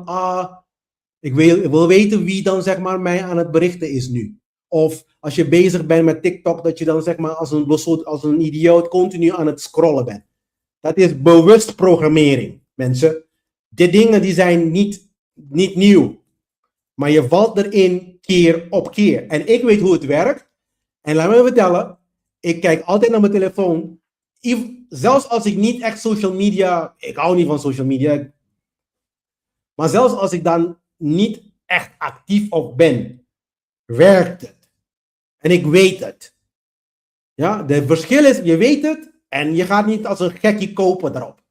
ik wil weten wie dan, zeg maar, mij aan het berichten is nu. Of als je bezig bent met TikTok, dat je dan, zeg maar, als een idioot continu aan het scrollen bent. Dat is bewust programmering, mensen. Die dingen die zijn niet nieuw. Maar je valt erin keer op keer. En ik weet hoe het werkt. En laat me vertellen, ik kijk altijd naar mijn telefoon. Zelfs als ik niet echt social media, ik hou niet van social media. Maar zelfs als ik dan niet echt actief op ben, werkt het. En ik weet het. Ja, het verschil is, je weet het en je gaat niet als een gekkie kopen erop.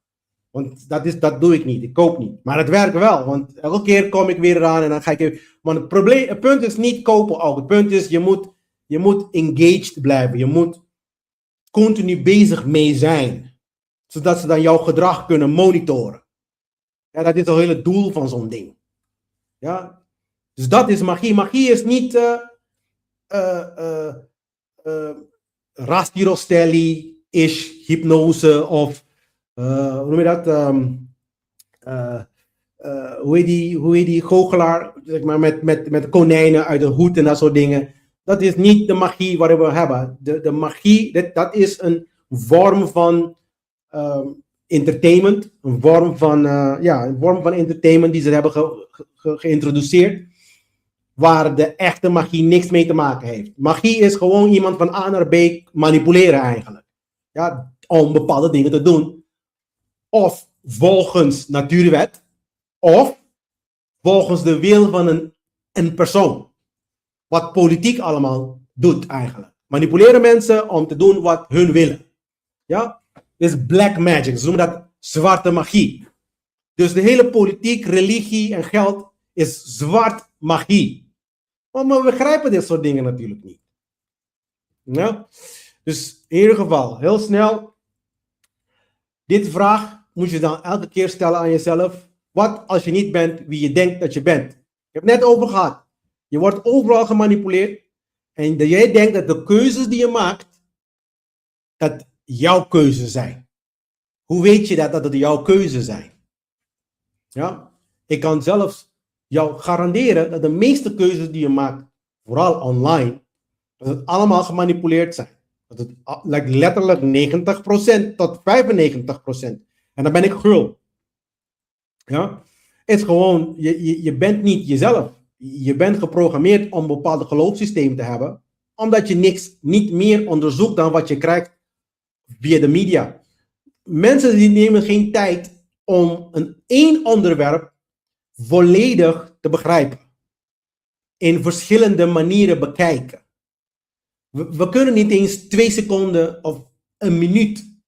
Want dat doe ik niet, ik koop niet. Maar het werkt wel, want elke keer kom ik weer eraan en dan ga ik even... Maar het punt is niet kopen ook. Het punt is, je moet engaged blijven. Je moet continu bezig mee zijn. Zodat ze dan jouw gedrag kunnen monitoren. Ja, dat is het hele doel van zo'n ding. Ja? Dus dat is magie. Magie is niet Rasti Rostelli-ish hypnose of hoe noem je dat? Hoe heet die goochelaar, zeg maar, met konijnen uit de hoed en dat soort dingen. Dat is niet de magie waar we hebben. De magie, dat is een vorm van entertainment. Een vorm van entertainment die ze hebben geïntroduceerd. Waar de echte magie niks mee te maken heeft. Magie is gewoon iemand van A naar B manipuleren eigenlijk. Ja, om bepaalde dingen te doen. Of volgens natuurwet. Of volgens de wil van een persoon. Wat politiek allemaal doet eigenlijk. Manipuleren mensen om te doen wat hun willen. Ja? Dit is black magic. Ze noemen dat zwarte magie. Dus de hele politiek, religie en geld is zwart magie. Maar we begrijpen dit soort dingen natuurlijk niet. Ja? Dus in ieder geval, heel snel. Dit vraag moet je dan elke keer stellen aan jezelf. Wat als je niet bent wie je denkt dat je bent? Ik heb het net over gehad. Je wordt overal gemanipuleerd. En jij denkt dat de keuzes die je maakt, dat jouw keuzes zijn. Hoe weet je dat het jouw keuze zijn? Ja? Ik kan zelfs jou garanderen dat de meeste keuzes die je maakt, vooral online, dat het allemaal gemanipuleerd zijn. Dat het letterlijk 90% tot 95%. En dan ben ik gul. Ja? Het is gewoon, je bent niet jezelf. Je bent geprogrammeerd om een bepaald geloofssysteem te hebben, omdat je niet meer onderzoekt dan wat je krijgt via de media. Mensen die nemen geen tijd om één onderwerp volledig te begrijpen. In verschillende manieren bekijken. We kunnen niet eens 2 seconden of een minuut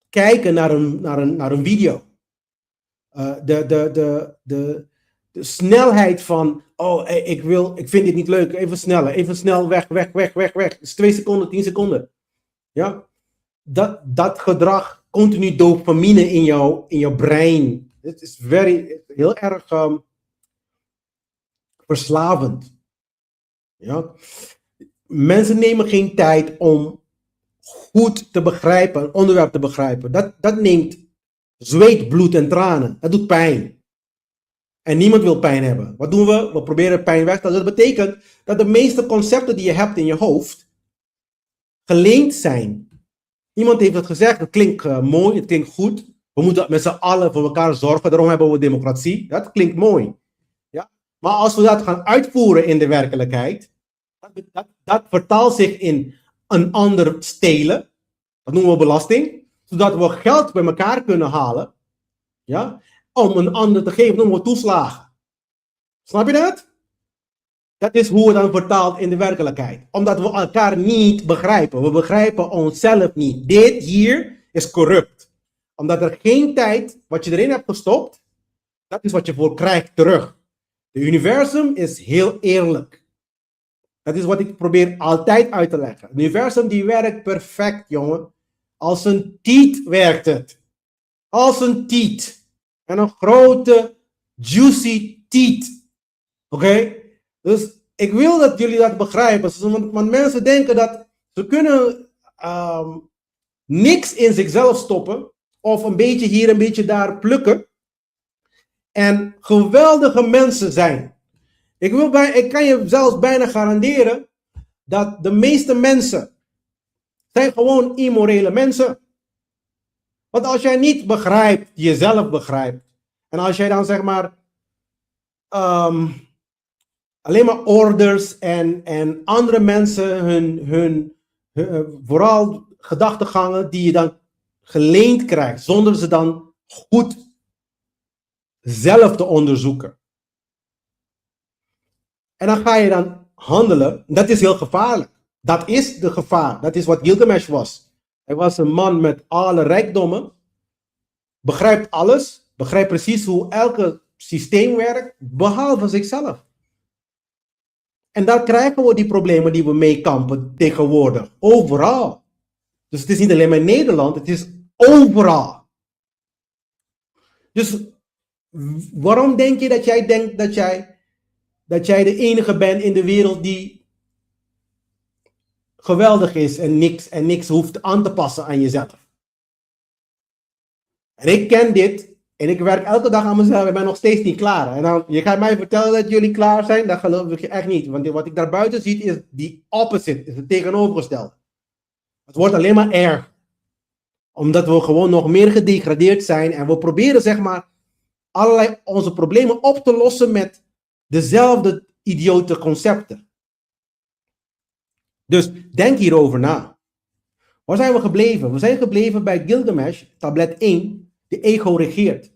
kijken naar een video. De snelheid van, ik vind dit niet leuk, even sneller, even snel weg. Het is 2 seconden, 10 seconden. Ja? Dat gedrag, continu dopamine in jouw brein. Het is heel erg verslavend. Ja? Mensen nemen geen tijd om goed te begrijpen, een onderwerp te begrijpen. Dat neemt zweet, bloed en tranen. Dat doet pijn. En niemand wil pijn hebben. Wat doen we? We proberen pijn weg te halen. Dat betekent dat de meeste concepten die je hebt in je hoofd geleend zijn. Iemand heeft het gezegd, het klinkt mooi, het klinkt goed. We moeten met z'n allen voor elkaar zorgen, daarom hebben we democratie. Dat klinkt mooi. Ja? Maar als we dat gaan uitvoeren in de werkelijkheid, dat vertaalt zich in een ander stelen. Dat noemen we belasting. Zodat we geld bij elkaar kunnen halen. Ja? Om een ander te geven, noemen we toeslagen. Snap je dat? Dat is hoe het dan vertaalt in de werkelijkheid. Omdat we elkaar niet begrijpen. We begrijpen onszelf niet. Dit hier is corrupt. Omdat er geen tijd, wat je erin hebt gestopt, dat is wat je voor krijgt terug. Het universum is heel eerlijk. Dat is wat ik probeer altijd uit te leggen. Het universum die werkt perfect, jongen. Als een tiet werkt het. Als een tiet. En een grote, juicy tiet. Oké? Dus ik wil dat jullie dat begrijpen. Want mensen denken dat ze kunnen niks in zichzelf stoppen. Of een beetje hier, een beetje daar plukken. En geweldige mensen zijn. Ik kan je zelfs bijna garanderen dat de meeste mensen zijn gewoon immorele mensen. Want als jij niet begrijpt, jezelf begrijpt. En als jij dan zeg maar alleen maar orders en andere mensen hun vooral gedachtegangen die je dan geleend krijgt, zonder ze dan goed zelf te onderzoeken. En dan ga je dan handelen. Dat is heel gevaarlijk. Dat is de gevaar. Dat is wat Gilgamesj was. Hij was een man met alle rijkdommen. Begrijpt alles. Begrijpt precies hoe elke systeem werkt. Behalve zichzelf. En daar krijgen we die problemen die we meekampen tegenwoordig. Overal. Dus het is niet alleen maar in Nederland. Het is overal. Dus waarom denk je dat jij denkt dat jij de enige bent in de wereld die geweldig is en niks hoeft aan te passen aan jezelf? En ik ken dit en ik werk elke dag aan mezelf en ben nog steeds niet klaar. En dan, je gaat mij vertellen dat jullie klaar zijn, dat geloof ik echt niet. Want wat ik daar buiten zie is die opposite, is het tegenovergestelde. Het wordt alleen maar erg. Omdat we gewoon nog meer gedegradeerd zijn en we proberen zeg maar allerlei onze problemen op te lossen met dezelfde idiote concepten. Dus denk hierover na. Waar zijn we gebleven? We zijn gebleven bij Gilgamesj, tablet 1. De ego regeert.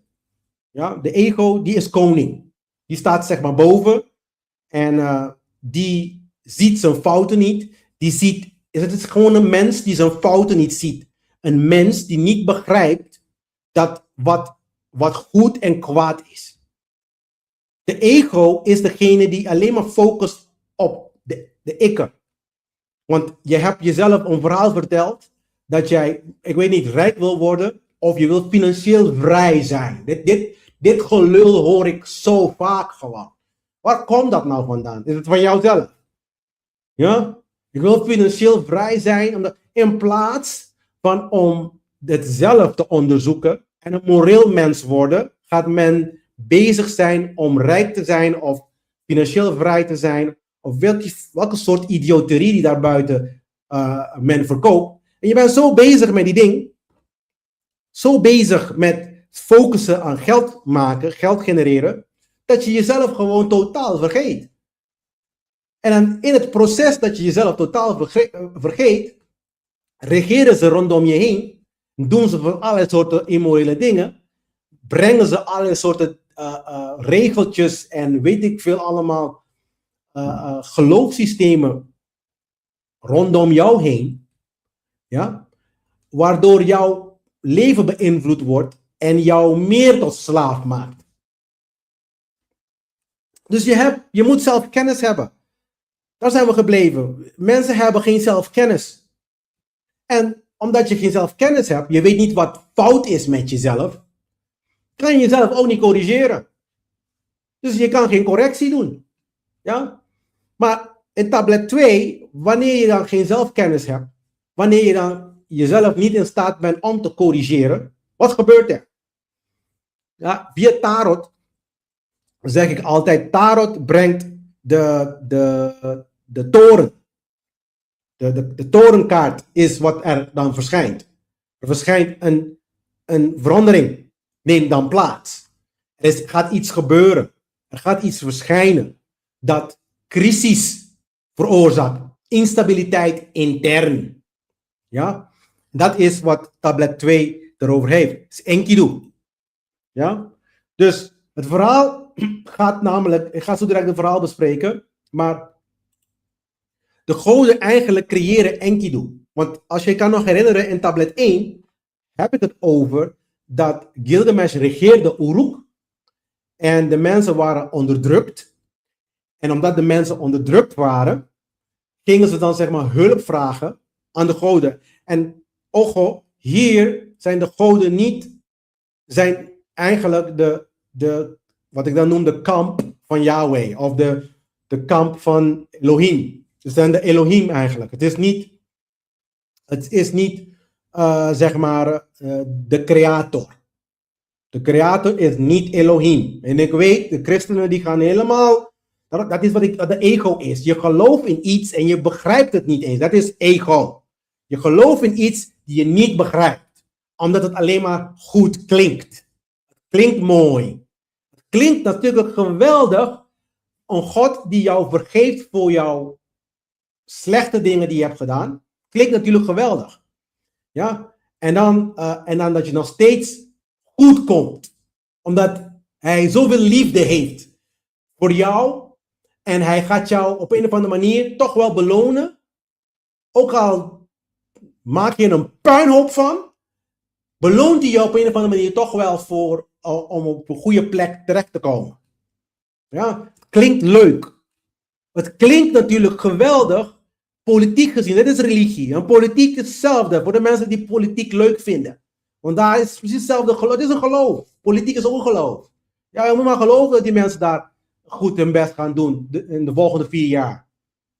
Ja, de ego die is koning. Die staat zeg maar boven. En die ziet zijn fouten niet. Het is gewoon een mens die zijn fouten niet ziet. Een mens die niet begrijpt dat wat goed en kwaad is. De ego is degene die alleen maar focust op de ikke. Want je hebt jezelf een verhaal verteld dat jij, ik weet niet, rijk wil worden of je wilt financieel vrij zijn. Dit gelul hoor ik zo vaak gewoon. Waar komt dat nou vandaan? Is het van jouzelf? Ja? Ik wil financieel vrij zijn in plaats van om het zelf te onderzoeken en een moreel mens worden, gaat men bezig zijn om rijk te zijn of financieel vrij te zijn, of welke soort idioterie die daarbuiten men verkoopt. En je bent zo bezig met die ding, zo bezig met focussen aan geld maken, geld genereren, dat je jezelf gewoon totaal vergeet. En dan in het proces dat je jezelf totaal vergeet, regeren ze rondom je heen, doen ze van allerlei soorten immorele dingen, brengen ze allerlei soorten regeltjes en weet ik veel allemaal geloofssystemen rondom jou heen, ja, waardoor jouw leven beïnvloed wordt en jou meer tot slaaf maakt. Dus je moet zelfkennis hebben. Daar zijn we gebleven. Mensen hebben geen zelfkennis. En omdat je geen zelfkennis hebt, je weet niet wat fout is met jezelf, kan je jezelf ook niet corrigeren. Dus je kan geen correctie doen. Ja? Maar in tablet 2, wanneer je dan geen zelfkennis hebt, wanneer je dan jezelf niet in staat bent om te corrigeren, wat gebeurt er? Ja, via tarot zeg ik altijd, tarot brengt de toren. De torenkaart is wat er dan verschijnt. Er verschijnt een verandering, neemt dan plaats. Er gaat iets gebeuren. Er gaat iets verschijnen dat crisis veroorzaakt. Instabiliteit intern. Ja? Dat is wat tablet 2 erover heeft. Het is Enkidu. Ja? Dus het verhaal gaat namelijk, ik ga zo direct het verhaal bespreken, maar de goden eigenlijk creëren Enkidu. Want als je kan nog herinneren, in tablet 1 heb ik het over dat Gilgamesh regeerde Uruk en de mensen waren onderdrukt. En omdat de mensen onderdrukt waren, gingen ze dan zeg maar hulp vragen aan de goden. En ogo, hier zijn de goden niet, zijn eigenlijk de wat ik dan noem de kamp van Yahweh, of de kamp van Elohim. Het zijn de Elohim eigenlijk. Het is niet zeg maar de creator. De creator is niet Elohim. En ik weet, de christenen die gaan helemaal, dat is wat de ego is. Je gelooft in iets en je begrijpt het niet eens. Dat is ego. Je gelooft in iets die je niet begrijpt. Omdat het alleen maar goed klinkt. Het klinkt mooi. Het klinkt natuurlijk geweldig. Een God die jou vergeeft voor jouw slechte dingen die je hebt gedaan. Klinkt natuurlijk geweldig. Ja? En dan dat je nog steeds goed komt. Omdat hij zoveel liefde heeft voor jou. En hij gaat jou op een of andere manier toch wel belonen. Ook al maak je een puinhoop van. Beloont hij jou op een of andere manier toch wel om op een goede plek terecht te komen. Ja, het klinkt leuk. Het klinkt natuurlijk geweldig. Politiek gezien, dit is religie. En politiek is hetzelfde voor de mensen die politiek leuk vinden. Want daar is precies hetzelfde geloof. Het is een geloof. Politiek is ook een geloof. Ja, je moet maar geloven dat die mensen daar goed hun best gaan doen in de volgende 4 jaar.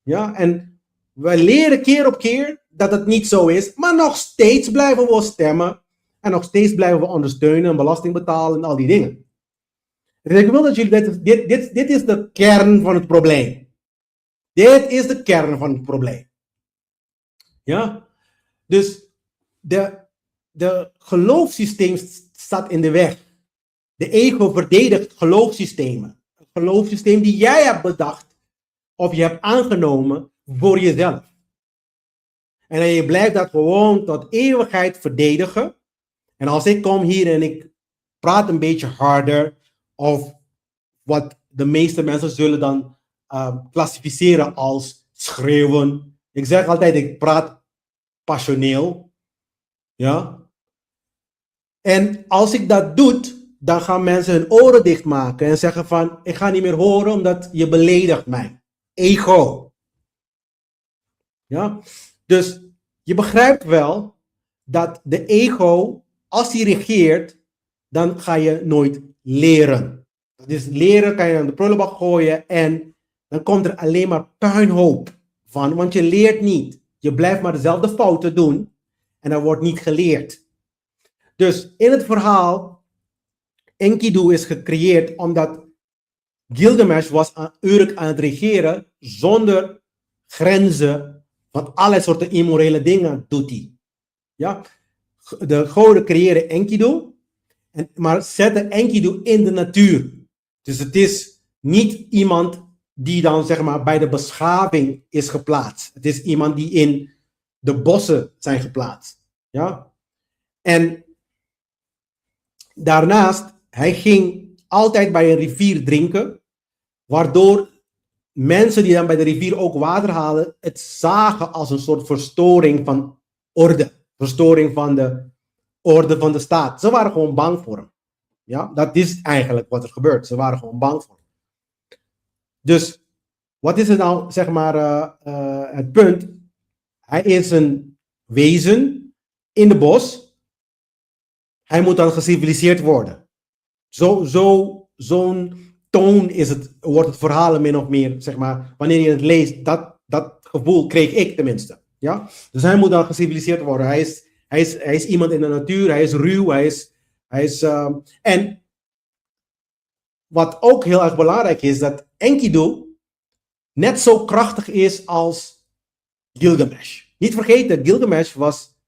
Ja, en we leren keer op keer dat het niet zo is. Maar nog steeds blijven we stemmen. En nog steeds blijven we ondersteunen en belasting betalen en al die dingen. Dus ik wil dat jullie, dit is de kern van het probleem. Dit is de kern van het probleem. Ja? Dus de geloofssysteem staat in de weg. De ego verdedigt geloofssystemen. Een geloofssysteem die jij hebt bedacht of je hebt aangenomen voor jezelf. En dan je blijft dat gewoon tot eeuwigheid verdedigen. En als ik kom hier en ik praat een beetje harder, of wat de meeste mensen zullen dan klassificeren als schreeuwen. Ik zeg altijd, ik praat passioneel. Ja. En als ik dat doe, dan gaan mensen hun oren dichtmaken en zeggen van, ik ga niet meer horen omdat je beledigt mij. Ego. Ja. Dus je begrijpt wel dat de ego, als die regeert, dan ga je nooit leren. Dus leren kan je aan de prullenbak gooien en dan komt er alleen maar puinhoop van, want je leert niet. Je blijft maar dezelfde fouten doen en er wordt niet geleerd. Dus in het verhaal, Enkidu is gecreëerd omdat Gilgamesh was Uruk aan het regeren zonder grenzen, van allerlei soorten immorele dingen doet hij. Ja? De goden creëren Enkidu, maar zetten Enkidu in de natuur. Dus het is niet iemand die dan zeg maar bij de beschaving is geplaatst. Het is iemand die in de bossen zijn geplaatst. Ja? En daarnaast, hij ging altijd bij een rivier drinken, waardoor mensen die dan bij de rivier ook water haalden, het zagen als een soort verstoring van orde. Verstoring van de orde van de staat. Ze waren gewoon bang voor hem. Ja, dat is eigenlijk wat er gebeurt. Ze waren gewoon bang voor hem. Dus wat is er nou, zeg maar, het punt? Hij is een wezen in de bos. Hij moet dan geciviliseerd worden. Zo'n toon wordt het verhaal min of meer, zeg maar, wanneer je het leest, dat gevoel kreeg ik tenminste. Ja? Dus hij moet dan geciviliseerd worden. Hij is iemand in de natuur, hij is ruw, en wat ook heel erg belangrijk is, dat Enkidu net zo krachtig is als Gilgamesh. Niet vergeten, Gilgamesh was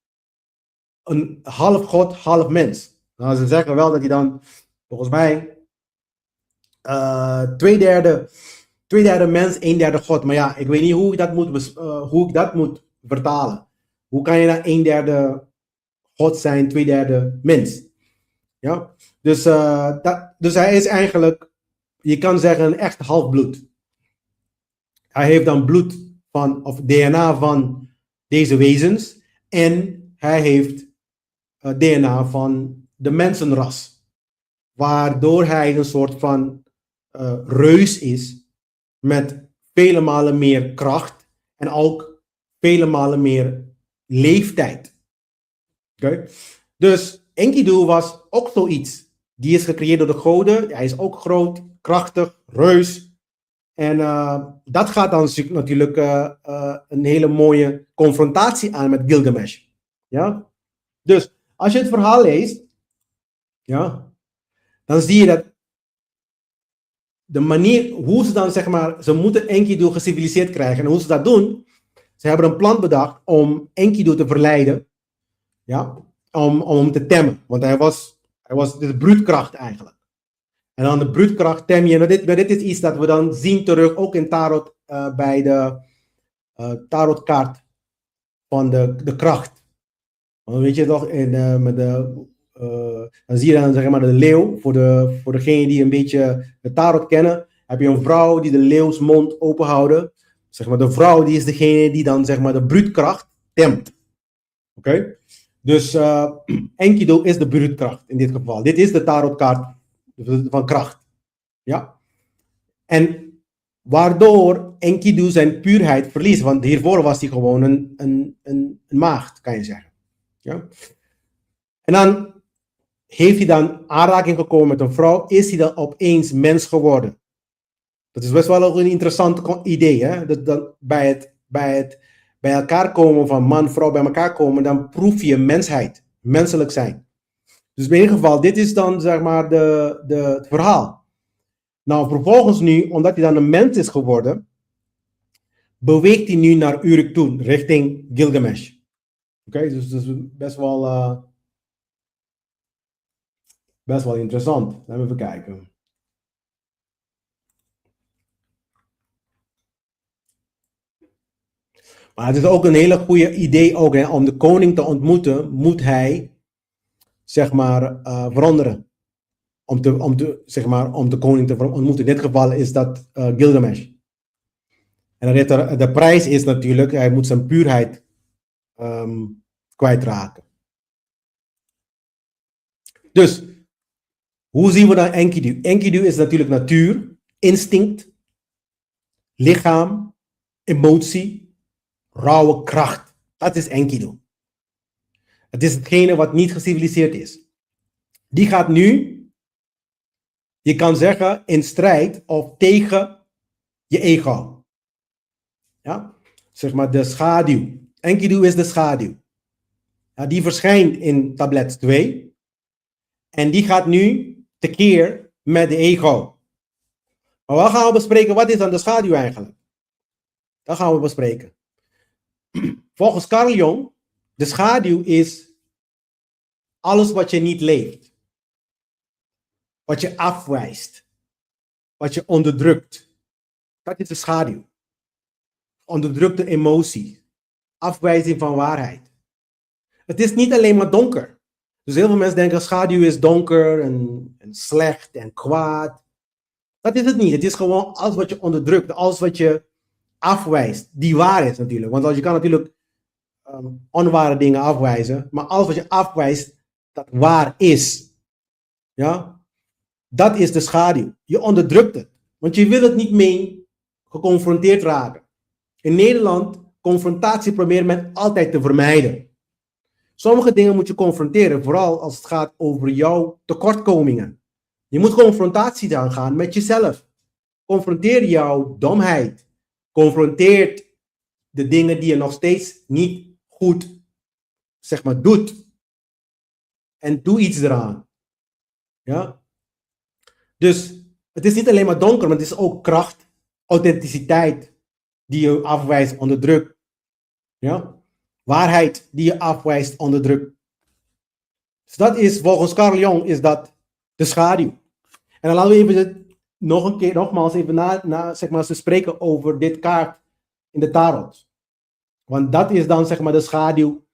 een half god, half mens. Nou, ze zeggen wel dat hij dan, volgens mij, twee derde mens, een derde god. Maar ja, ik weet niet hoe ik dat moet vertalen. Hoe kan je nou een derde god zijn, twee derde mens? Ja? Dus hij is eigenlijk, je kan zeggen, een echt halfbloed. Hij heeft dan bloed van, of DNA van deze wezens. En hij heeft DNA van de mensenras. Waardoor hij een soort van reus is. Met vele malen meer kracht. En ook vele malen meer leeftijd. Okay? Dus Enkidu was ook zoiets. Die is gecreëerd door de goden. Hij is ook groot, krachtig, reus. En dat gaat dan natuurlijk een hele mooie confrontatie aan met Gilgamesh. Ja? Dus als je het verhaal leest, ja, dan zie je dat de manier hoe ze dan, zeg maar, ze moeten Enkidu geciviliseerd krijgen. En hoe ze dat doen, ze hebben een plan bedacht om Enkidu te verleiden, ja, om hem te temmen. Want hij was de bruutkracht eigenlijk. En dan de bruutkracht tem je. Dit is iets dat we dan zien terug, ook in tarot, bij de tarotkaart van de kracht. Weet je toch, dan zie je dan, zeg maar, de leeuw. Voor degenen die een beetje de tarot kennen, heb je een vrouw die de leeuwsmond openhouden. Zeg maar, de vrouw die is degene die dan, zeg maar, de bruutkracht temt. Oké? Dus Enkidu is de bruutkracht in dit geval. Dit is de tarotkaart van kracht. Ja? En waardoor Enkidu zijn puurheid verliest. Want hiervoor was hij gewoon een maagd, kan je zeggen. Ja? En dan heeft hij dan aanraking gekomen met een vrouw. Is hij dan opeens mens geworden? Dat is best wel een interessant idee. Hè? Dat dan bij elkaar komen van man, vrouw bij elkaar komen. Dan proef je mensheid. Menselijk zijn. Dus in ieder geval, dit is dan, zeg maar, het verhaal. Nou, vervolgens nu, omdat hij dan een mens is geworden, beweegt hij nu naar Uruk toe, richting Gilgamesh. Oké, dus dat is best wel interessant. Laten we even kijken. Maar het is ook een hele goede idee ook, hè, om de koning te ontmoeten, moet hij, zeg maar, veranderen. Om de koning te ontmoeten. In dit geval is dat Gilgamesh. En de prijs is natuurlijk, hij moet zijn puurheid kwijtraken. Dus, hoe zien we dan Enkidu? Enkidu is natuurlijk natuur, instinct, lichaam, emotie, rauwe kracht. Dat is Enkidu. Het is hetgene wat niet geciviliseerd is. Die gaat nu, je kan zeggen, in strijd of tegen je ego. Ja? Zeg maar de schaduw. Enkidu is de schaduw. Ja, die verschijnt in tablet 2. En die gaat nu tekeer met de ego. Maar wat gaan we bespreken? Wat is dan de schaduw eigenlijk? Dat gaan we bespreken. Volgens Carl Jung, de schaduw is alles wat je niet leeft. Wat je afwijst. Wat je onderdrukt. Dat is de schaduw. Onderdrukte emotie. Afwijzing van waarheid. Het is niet alleen maar donker. Dus heel veel mensen denken schaduw is donker en slecht en kwaad. Dat is het niet. Het is gewoon alles wat je onderdrukt. Alles wat je afwijst. Die waar is natuurlijk. Want je kan natuurlijk onware dingen afwijzen. Maar alles wat je afwijst, dat waar is. Ja? Dat is de schaduw. Je onderdrukt het. Want je wil het niet mee geconfronteerd raken. In Nederland, confrontatie probeert men altijd te vermijden. Sommige dingen moet je confronteren, vooral als het gaat over jouw tekortkomingen. Je moet confrontatie aangaan met jezelf. Confronteer jouw domheid. Confronteer de dingen die je nog steeds niet goed, zeg maar, doet. En doe iets eraan. Ja? Dus het is niet alleen maar donker, maar het is ook kracht, authenticiteit die je afwijst, onderdrukt. Ja? Waarheid die je afwijst, onderdrukt. Dus dat is, volgens Carl Jung, is dat de schaduw. En dan laten we even nogmaals even zeg maar, te spreken over dit kaart in de tarot. Want dat is dan, zeg maar, de schaduw.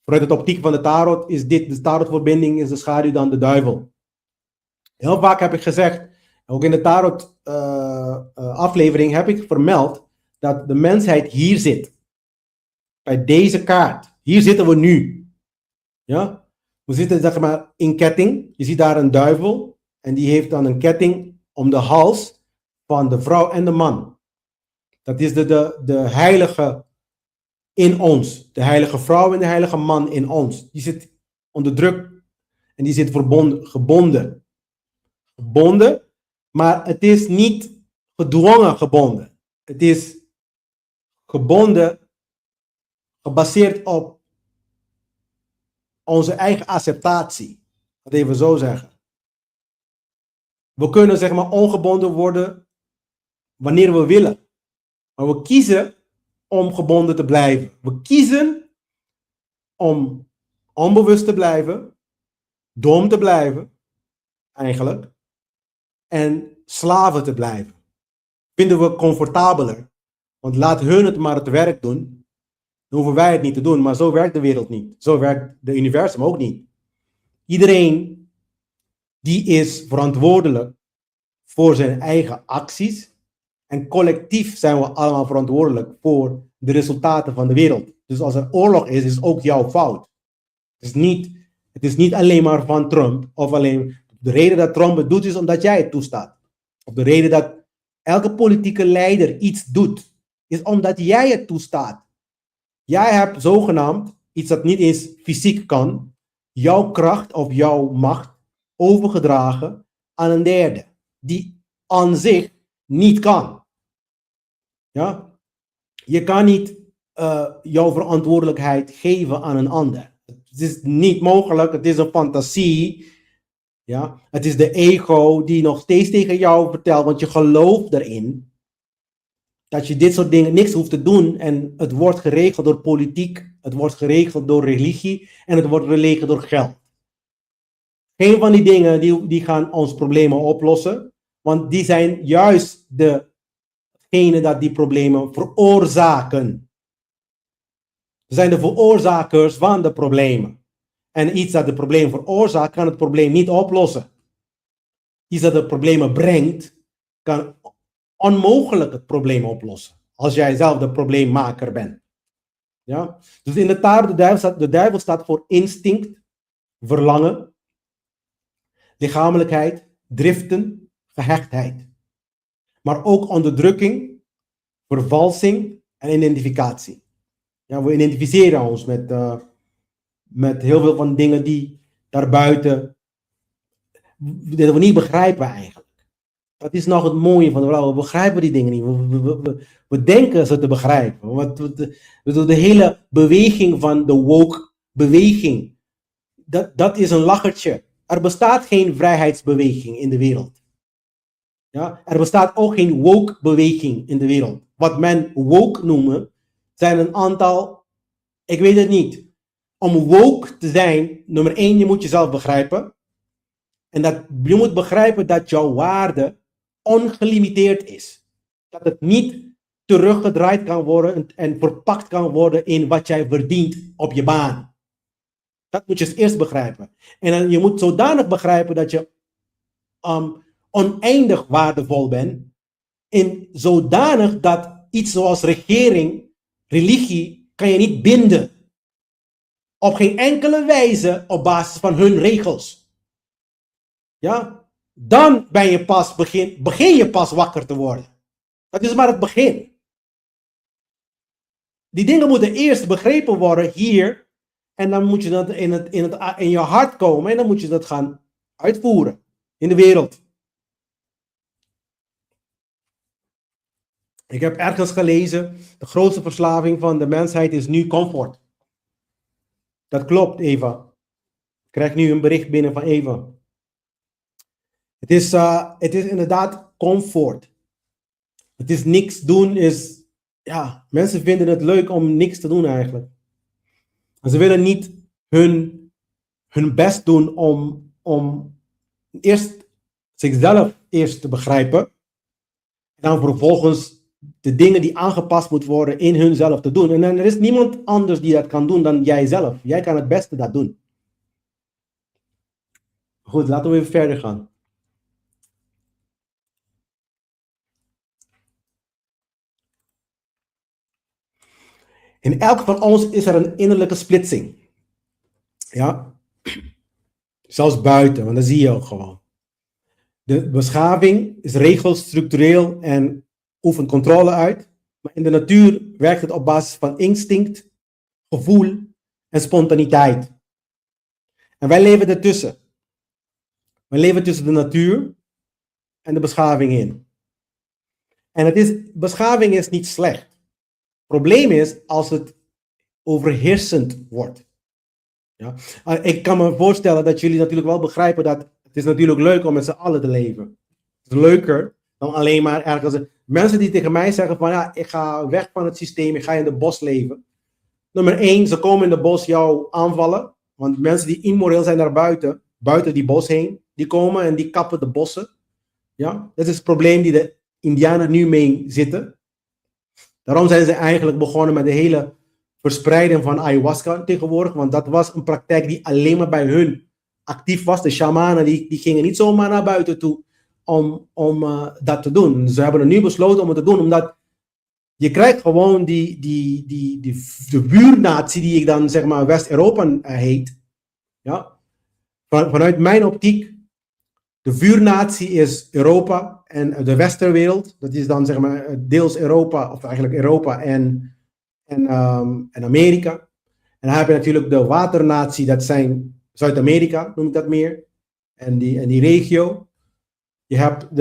Vanuit de optiek van de tarot is dit, de tarotverbinding, is de schaduw dan de duivel. Heel vaak heb ik gezegd, ook in de tarot aflevering heb ik vermeld dat de mensheid hier zit. Bij deze kaart. Hier zitten we nu. Ja? We zitten, zeg maar, in ketting. Je ziet daar een duivel. En die heeft dan een ketting om de hals van de vrouw en de man. Dat is de heilige in ons. De heilige vrouw en de heilige man in ons. Die zit onder druk. En die zit gebonden. Gebonden. Maar het is niet gedwongen gebonden. Het is gebonden gebaseerd op onze eigen acceptatie. Dat even zo zeggen. We kunnen, zeg maar, ongebonden worden wanneer we willen. Maar we kiezen om gebonden te blijven. We kiezen om onbewust te blijven, dom te blijven, eigenlijk, en slaven te blijven. Vinden we comfortabeler. Want laat hun het maar het werk doen. Dan hoeven wij het niet te doen. Maar zo werkt de wereld niet. Zo werkt de universum ook niet. Iedereen die is verantwoordelijk voor zijn eigen acties. En collectief zijn we allemaal verantwoordelijk voor de resultaten van de wereld. Dus als er oorlog is, is ook jouw fout. Het is niet alleen maar van Trump. Of alleen de reden dat Trump het doet is omdat jij het toestaat. Of de reden dat elke politieke leider iets doet, is omdat jij het toestaat. Jij hebt zogenaamd, iets dat niet eens fysiek kan, jouw kracht of jouw macht overgedragen aan een derde. Die aan zich niet kan. Ja? Je kan niet jouw verantwoordelijkheid geven aan een ander. Het is niet mogelijk, het is een fantasie. Ja? Het is de ego die nog steeds tegen jou vertelt, want je gelooft erin dat je dit soort dingen niks hoeft te doen en het wordt geregeld door politiek, het wordt geregeld door religie en het wordt geregeld door geld. Geen van die dingen die gaan ons problemen oplossen, want die zijn juist degene dat die problemen veroorzaken. Ze zijn de veroorzakers van de problemen. En iets dat het probleem veroorzaakt, kan het probleem niet oplossen. Iets dat het problemen brengt, kan onmogelijk het probleem oplossen. Als jij zelf de probleemmaker bent. Ja? Dus in de taal, de duivel staat voor instinct, verlangen, lichamelijkheid, driften, gehechtheid. Maar ook onderdrukking, vervalsing en identificatie. Ja, we identificeren ons met heel veel van dingen die daarbuiten dat we niet begrijpen eigenlijk. Dat is nog het mooie van de vrouw. We begrijpen die dingen niet. We denken ze te begrijpen. De hele beweging van de woke beweging, dat is een lachertje. Er bestaat geen vrijheidsbeweging in de wereld. Ja? Er bestaat ook geen woke-beweging in de wereld. Wat men woke noemen, zijn een aantal, ik weet het niet. Om woke te zijn, nummer 1, je moet jezelf begrijpen. En je moet begrijpen dat jouw waarde ongelimiteerd is. Dat het niet teruggedraaid kan worden en verpakt kan worden in wat jij verdient op je baan. Dat moet je eerst begrijpen. En dan, je moet zodanig begrijpen dat je oneindig waardevol bent. In zodanig dat iets zoals regering, religie, kan je niet binden. Op geen enkele wijze op basis van hun regels. Ja? Dan begin je pas wakker te worden. Dat is maar het begin. Die dingen moeten eerst begrepen worden hier. En dan moet je dat in je hart komen. En dan moet je dat gaan uitvoeren in de wereld. Ik heb ergens gelezen, de grootste verslaving van de mensheid is nu comfort. Dat klopt, Eva. Ik krijg nu een bericht binnen van Eva. Het is inderdaad comfort. Het is niks doen, ja, mensen vinden het leuk om niks te doen eigenlijk. En ze willen niet hun best doen om eerst zichzelf eerst te begrijpen. En dan vervolgens de dingen die aangepast moeten worden in hunzelf te doen. En dan er is niemand anders die dat kan doen dan jijzelf. Jij kan het beste dat doen. Goed, laten we even verder gaan. In elk van ons is er een innerlijke splitsing. Ja. Zelfs buiten, want dat zie je ook gewoon. De beschaving is regels, structureel en oefent controle uit. Maar in de natuur werkt het op basis van instinct, gevoel en spontaniteit. En wij leven ertussen. Wij leven tussen de natuur en de beschaving in. En beschaving is niet slecht. Het probleem is als het overheersend wordt. Ja? Ik kan me voorstellen dat jullie natuurlijk wel begrijpen dat het is natuurlijk leuk om met z'n allen te leven. Het is leuker dan alleen maar ergens. Mensen die tegen mij zeggen van ja, ik ga weg van het systeem, ik ga in de bos leven. Nummer 1, ze komen in de bos jou aanvallen. Want mensen die immoreel zijn daar buiten die bos heen, die komen en die kappen de bossen. Ja? Dat is het probleem die de Indianen nu mee zitten. Daarom zijn ze eigenlijk begonnen met de hele verspreiding van ayahuasca tegenwoordig. Want dat was een praktijk die alleen maar bij hun actief was. De shamanen die gingen niet zomaar naar buiten toe om dat te doen. Ze hebben er nu besloten om het te doen. Omdat je krijgt gewoon de buurnatie die ik dan zeg maar West-Europa heet. Ja? Vanuit mijn optiek. De vuurnatie is Europa en de westerwereld. Dat is dan zeg maar deels Europa, of eigenlijk Europa en Amerika. En dan heb je natuurlijk de waternatie, dat zijn Zuid-Amerika, noem ik dat meer. En die regio. Je hebt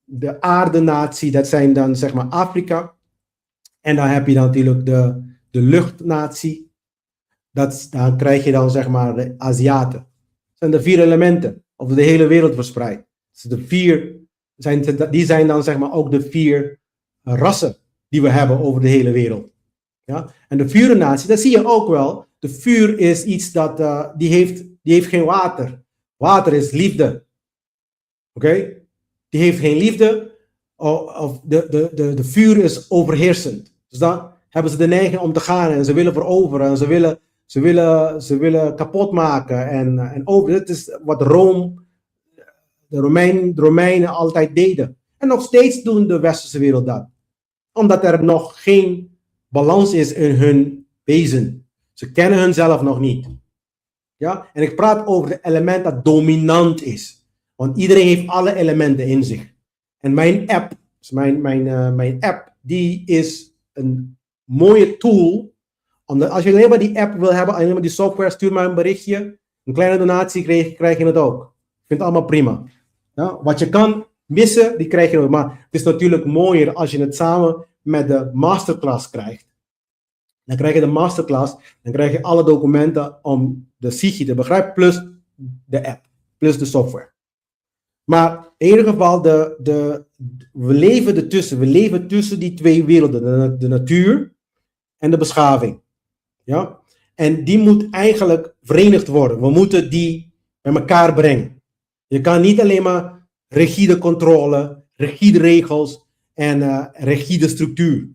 de aardenatie, dat zijn dan zeg maar Afrika. En dan heb je dan natuurlijk de luchtnatie. Dan krijg je dan zeg maar de Aziaten. Dat zijn de 4 elementen. Over de hele wereld verspreid. Dus die zijn dan zeg maar ook de 4 rassen die we hebben over de hele wereld. Ja? En de vuurnatie, dat zie je ook wel. De vuur is iets dat, die heeft geen water. Water is liefde. Oké? Die heeft geen liefde. Of de vuur is overheersend. Dus dan hebben ze de neiging om te gaan en ze willen veroveren. En ze willen kapot maken. En over. Dat is wat de Romeinen altijd deden. En nog steeds doen de westerse wereld dat. Omdat er nog geen balans is in hun wezen. Ze kennen hunzelf nog niet. Ja? En ik praat over het element dat dominant is. Want iedereen heeft alle elementen in zich. En mijn app, mijn app, die is een mooie tool. Omdat als je alleen maar die app wil hebben, alleen maar die software, stuur maar een berichtje. Een kleine donatie krijg je het ook. Ik vind het allemaal prima. Ja? Wat je kan missen, die krijg je ook. Maar het is natuurlijk mooier als je het samen met de masterclass krijgt. Dan krijg je de masterclass, dan krijg je alle documenten om de Sigi te begrijpen, plus de app, plus de software. Maar in ieder geval, we leven ertussen. We leven tussen die twee werelden. De natuur en de beschaving. Ja? En die moet eigenlijk verenigd worden. We moeten die bij elkaar brengen. Je kan niet alleen maar rigide controle, rigide regels en rigide structuur.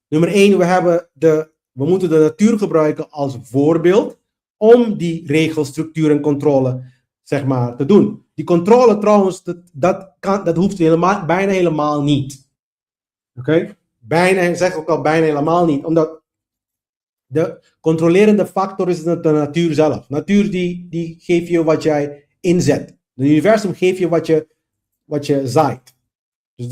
Nummer 1, we moeten de natuur gebruiken als voorbeeld om die regels, structuur en controle zeg maar, te doen. Die controle trouwens, dat hoeft bijna helemaal niet. Oké? Ik zeg ook al bijna helemaal niet, omdat de controlerende factor is de natuur zelf. Natuur die geeft je wat jij inzet. Het universum geeft je wat je zaait. Dus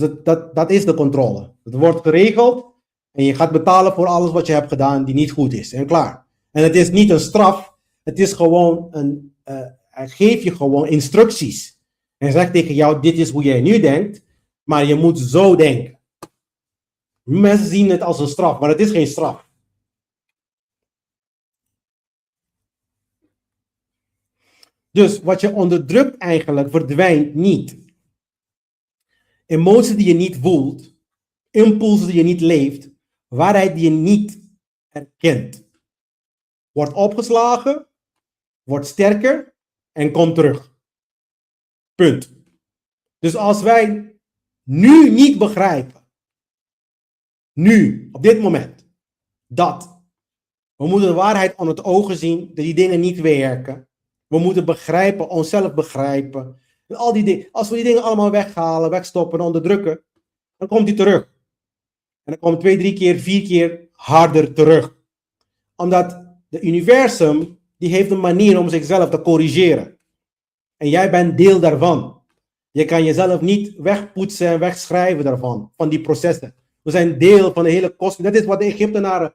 dat is de controle. Het wordt geregeld en je gaat betalen voor alles wat je hebt gedaan die niet goed is. En klaar. En het is niet een straf. Het is gewoon hij geeft je gewoon instructies. En zegt tegen jou, dit is hoe jij nu denkt, maar je moet zo denken. Mensen zien het als een straf, maar het is geen straf. Dus wat je onderdrukt eigenlijk verdwijnt niet. Emoties die je niet voelt, impulsen die je niet leeft, waarheid die je niet erkent. Wordt opgeslagen, wordt sterker en komt terug. Punt. Dus als wij nu niet begrijpen, nu, op dit moment, dat we moeten de waarheid onder het ogen zien, dat die dingen niet werken. We moeten begrijpen, onszelf begrijpen. En al die dingen. Als we die dingen allemaal weghalen, wegstoppen, onderdrukken, dan komt die terug. En dan komt 2, 3 keer, 4 keer harder terug. Omdat de universum, die heeft een manier om zichzelf te corrigeren. En jij bent deel daarvan. Je kan jezelf niet wegpoetsen en wegschrijven daarvan, van die processen. We zijn deel van de hele kosmos. Dat is wat de Egyptenaren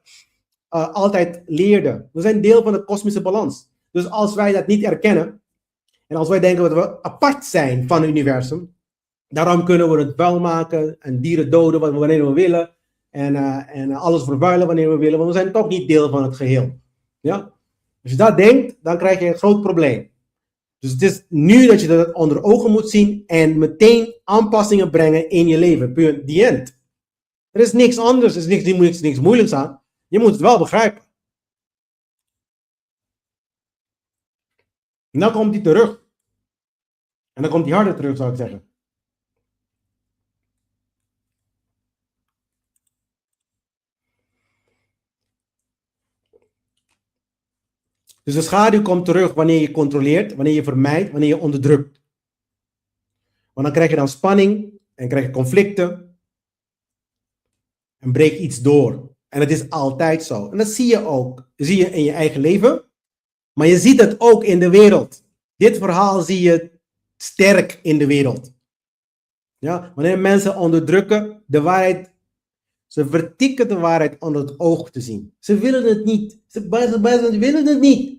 altijd leerden. We zijn deel van de kosmische balans. Dus als wij dat niet erkennen, en als wij denken dat we apart zijn van het universum, daarom kunnen we het vuil maken en dieren doden wanneer we willen, en alles vervuilen wanneer we willen, want we zijn toch niet deel van het geheel. Ja? Als je dat denkt, dan krijg je een groot probleem. Dus het is nu dat je dat onder ogen moet zien en meteen aanpassingen brengen in je leven. Punt. The end. Er is niks anders, er is niks moeilijks aan. Je moet het wel begrijpen. En dan komt hij terug. En dan komt hij harder terug, zou ik zeggen. Dus de schaduw komt terug wanneer je controleert, wanneer je vermijdt, wanneer je onderdrukt. Want dan krijg je dan spanning en krijg je conflicten. En breek iets door. En het is altijd zo. En dat zie je ook. Dat zie je in je eigen leven. Maar je ziet het ook in de wereld. Dit verhaal zie je sterk in de wereld. Ja, wanneer mensen onderdrukken de waarheid, ze vertikken de waarheid onder het oog te zien. Ze willen het niet. Ze willen het niet.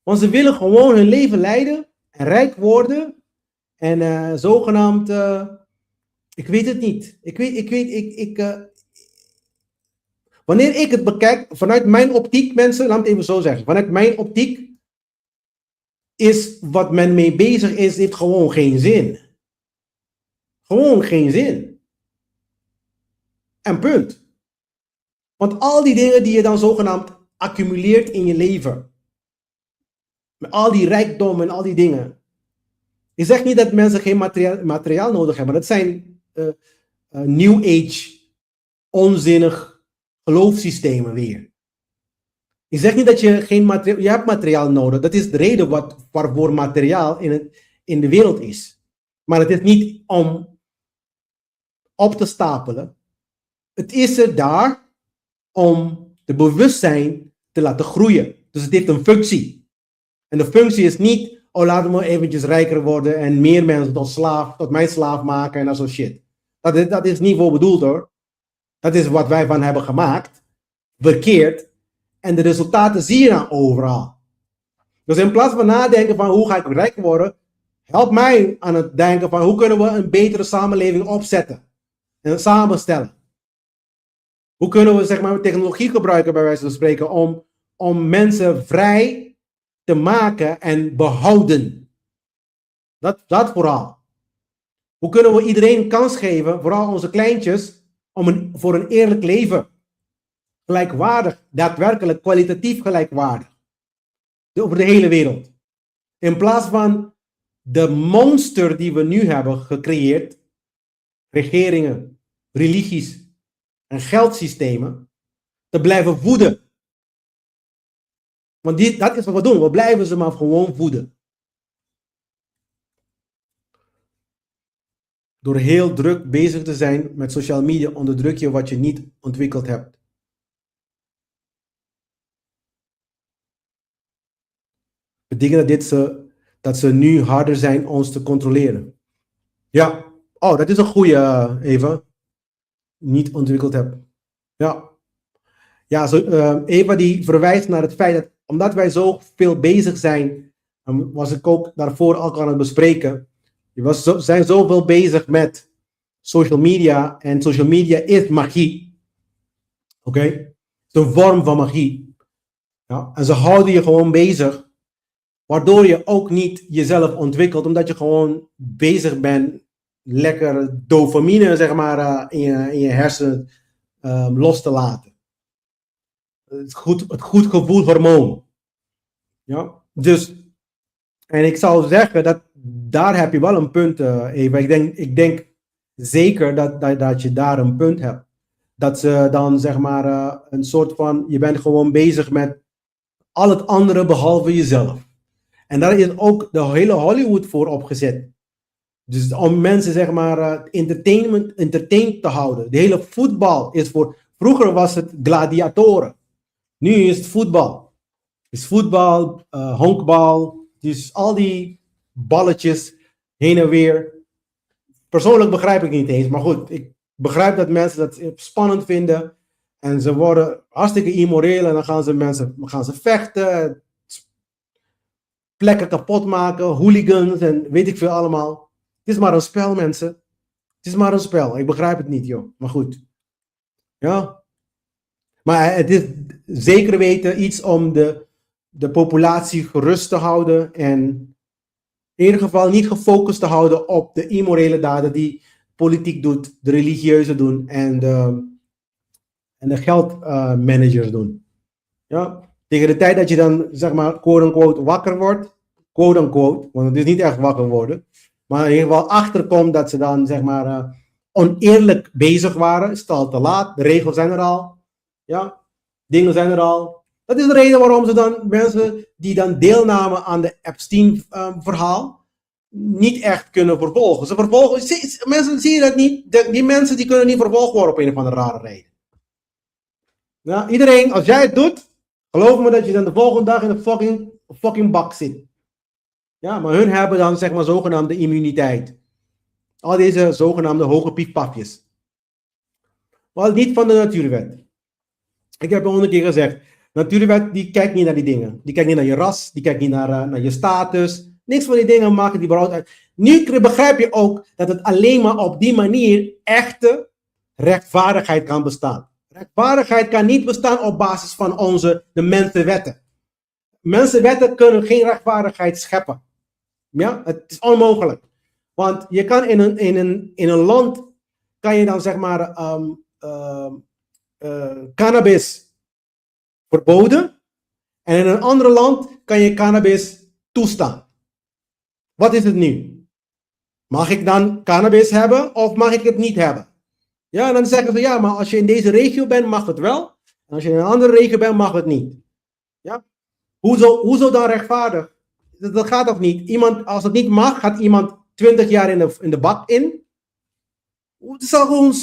Want ze willen gewoon hun leven leiden en rijk worden en zogenaamd, ik weet het niet. Wanneer ik het bekijk, vanuit mijn optiek, mensen, laat me het even zo zeggen. Vanuit mijn optiek is wat men mee bezig is, heeft gewoon geen zin. Gewoon geen zin. En punt. Want al die dingen die je dan zogenaamd accumuleert in je leven. Met al die rijkdom en al die dingen. Ik zeg niet dat mensen geen materiaal nodig hebben. Dat zijn New Age, onzinnig geloofssystemen weer. Ik zeg niet dat je geen materiaal... Je hebt materiaal nodig. Dat is de reden waarvoor materiaal in de wereld is. Maar het is niet om op te stapelen. Het is er daar om de bewustzijn te laten groeien. Dus het heeft een functie. En de functie is niet, oh laten we eventjes rijker worden en meer mensen tot mijn slaaf maken en dat soort shit. Dat is niet voor bedoeld hoor. Dat is wat wij van hebben gemaakt, verkeerd. En de resultaten zie je dan overal. Dus in plaats van nadenken van hoe ga ik rijk worden, help mij aan het denken van hoe kunnen we een betere samenleving opzetten en samenstellen. Hoe kunnen we zeg maar technologie gebruiken bij wijze van spreken om mensen vrij te maken en behouden. Dat vooral. Hoe kunnen we iedereen kans geven, vooral onze kleintjes, voor een eerlijk leven? Gelijkwaardig, daadwerkelijk kwalitatief gelijkwaardig. Over de hele wereld. In plaats van de monster die we nu hebben gecreëerd, regeringen, religies en geldsystemen, te blijven voeden. Want dat is wat we doen. We blijven ze maar gewoon voeden. Door heel druk bezig te zijn met social media, onderdruk je wat je niet ontwikkeld hebt. Betekent dat ze nu harder zijn ons te controleren. Ja, oh, dat is een goede, Eva. Niet ontwikkeld heb. Ja. Ja, Eva die verwijst naar het feit dat, omdat wij zo veel bezig zijn, was ik ook daarvoor al aan het bespreken, we zijn zoveel bezig met social media, en social media is magie. Oké? Het is een vorm van magie. Ja? En ze houden je gewoon bezig, waardoor je ook niet jezelf ontwikkelt, omdat je gewoon bezig bent lekker dopamine, zeg maar, in je hersenen los te laten. Het goed gevoelhormoon. Ja? Dus, en ik zou zeggen dat daar heb je wel een punt, Eva. Ik denk zeker dat je daar een punt hebt. Dat ze dan, zeg maar, een soort van, je bent gewoon bezig met al het andere behalve jezelf. En daar is ook de hele Hollywood voor opgezet. Dus om mensen, zeg maar, entertained te houden. De hele voetbal is voor, vroeger was het gladiatoren. Nu is het voetbal. Het is voetbal, honkbal, dus al die balletjes heen en weer. Persoonlijk begrijp ik niet eens, maar goed, ik begrijp dat mensen dat spannend vinden. En ze worden hartstikke immoreel en dan gaan ze vechten, plekken kapot maken, hooligans en weet ik veel allemaal. Het is maar een spel, mensen. Het is maar een spel. Ik begrijp het niet, joh. Maar goed. Ja. Maar het is zeker weten iets om de populatie gerust te houden en in ieder geval niet gefocust te houden op de immorele daden die politiek doet, de religieuze doen en de geldmanagers doen. Ja? Tegen de tijd dat je dan, zeg maar, quote-unquote wakker wordt, quote-unquote, want het is niet echt wakker worden, maar in ieder geval achterkomt dat ze dan, zeg maar, oneerlijk bezig waren, is het al te laat, de regels zijn er al. Ja, dingen zijn er al. Dat is de reden waarom ze dan mensen die dan deelnamen aan de Epstein-verhaal niet echt kunnen vervolgen. Ze vervolgen, mensen zien dat niet. Die mensen die kunnen niet vervolgd worden op een of andere rare reden. Ja, iedereen, als jij het doet, geloof me dat je dan de volgende dag in de fucking bak zit. Ja, maar hun hebben dan, zeg maar, zogenaamde immuniteit. Al deze zogenaamde hoge piekpapjes. Maar niet van de natuurwet. Ik heb 100 keer gezegd, natuurwet die kijkt niet naar die dingen. Die kijkt niet naar je ras, die kijkt niet naar je status. Niks van die dingen maken die überhaupt uit. Nu begrijp je ook dat het alleen maar op die manier echte rechtvaardigheid kan bestaan. Rechtvaardigheid kan niet bestaan op basis van de mensenwetten. Mensenwetten kunnen geen rechtvaardigheid scheppen. Ja, het is onmogelijk. Want je kan in een land, kan je dan, zeg maar, cannabis verboden en in een ander land kan je cannabis toestaan. Wat is het nu? Mag ik dan cannabis hebben of mag ik het niet hebben? Ja, en dan zeggen ze ja, maar als je in deze regio bent mag het wel en als je in een andere regio bent mag het niet. Ja? Hoezo dan rechtvaardig? Dat gaat toch niet? Als het niet mag, gaat iemand 20 jaar in de bak in? Het is al gewoon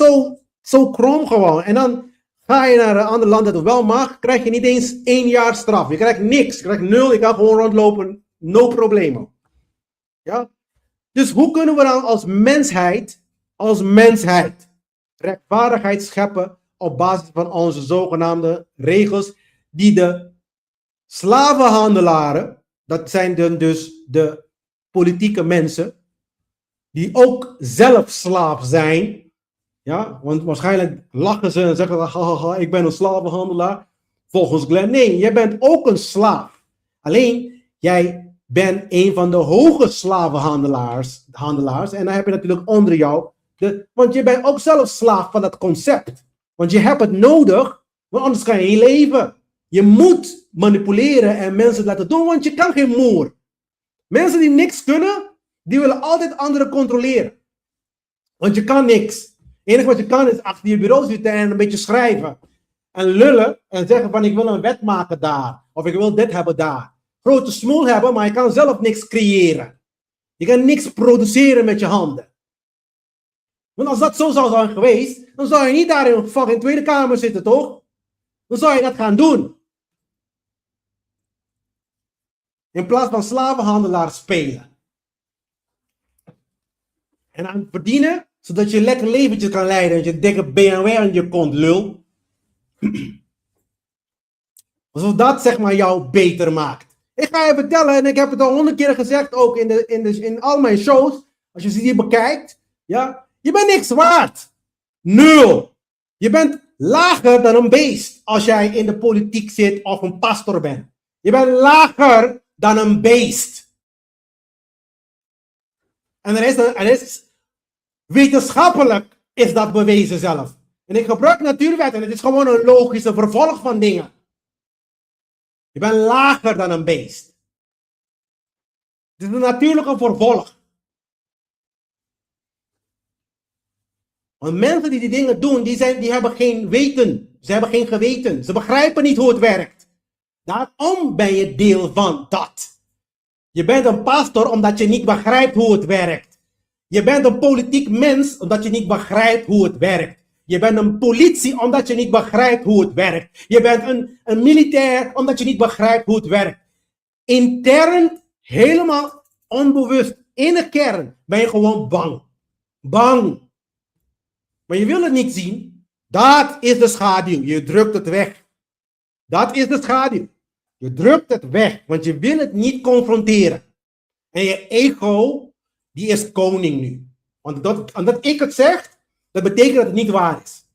zo krom gewoon. En dan ga je naar een ander land dat het wel mag, krijg je niet eens 1 jaar straf. Je krijgt niks, je krijgt 0, je kan gewoon rondlopen, no probleem. Ja? Dus hoe kunnen we dan als mensheid, rechtvaardigheid scheppen op basis van onze zogenaamde regels, die de slavenhandelaren, dat zijn dus de politieke mensen, die ook zelf slaaf zijn. Ja, want waarschijnlijk lachen ze en zeggen, hahaha, ik ben een slavenhandelaar. Volgens Glenn, nee, jij bent ook een slaaf. Alleen, Jij bent een van de hoge slavenhandelaars. En dan heb je natuurlijk onder jou. Want je bent ook zelf slaaf van dat concept. Want je hebt het nodig, want anders kan je niet leven. Je moet manipuleren en mensen laten doen, want je kan geen moer. Mensen die niks kunnen, die willen altijd anderen controleren. Want je kan niks. Het enige wat je kan is achter je bureau zitten en een beetje schrijven. En lullen en zeggen van ik wil een wet maken daar. Of ik wil dit hebben daar. Grote smoel hebben, maar je kan zelf niks creëren. Je kan niks produceren met je handen. Want als dat zo zou zijn geweest, dan zou je niet daar in een fucking Tweede Kamer zitten, toch? Dan zou je dat gaan doen. In plaats van slavenhandelaar spelen. En aan verdienen, zodat je een lekker leventje kan leiden. En je dikke BMW aan je kont, lul. Alsof dat zeg maar jou beter maakt. Ik ga je vertellen, en ik heb het al 100 keer gezegd ook in al mijn shows. Als je ze hier bekijkt. Ja, je bent niks waard. Nul. Je bent lager dan een beest als jij in de politiek zit of een pastor bent. Je bent lager dan een beest. En er is wetenschappelijk is dat bewezen zelf. En ik gebruik natuurwet en het is gewoon een logische vervolg van dingen. Je bent lager dan een beest. Het is een natuurlijke vervolg. Want mensen die dingen doen, die hebben geen weten. Ze hebben geen geweten. Ze begrijpen niet hoe het werkt. Daarom ben je deel van dat. Je bent een pastor omdat je niet begrijpt hoe het werkt. Je bent een politiek mens omdat je niet begrijpt hoe het werkt. Je bent een politie omdat je niet begrijpt hoe het werkt. Je bent een militair omdat je niet begrijpt hoe het werkt. Intern, helemaal onbewust, in de kern, ben je gewoon bang. Bang. Maar je wil het niet zien. Dat is de schaduw. Je drukt het weg. Dat is de schaduw. Je drukt het weg, want je wil het niet confronteren. En je ego, die is koning nu. Want omdat ik het zeg, dat betekent dat het niet waar is.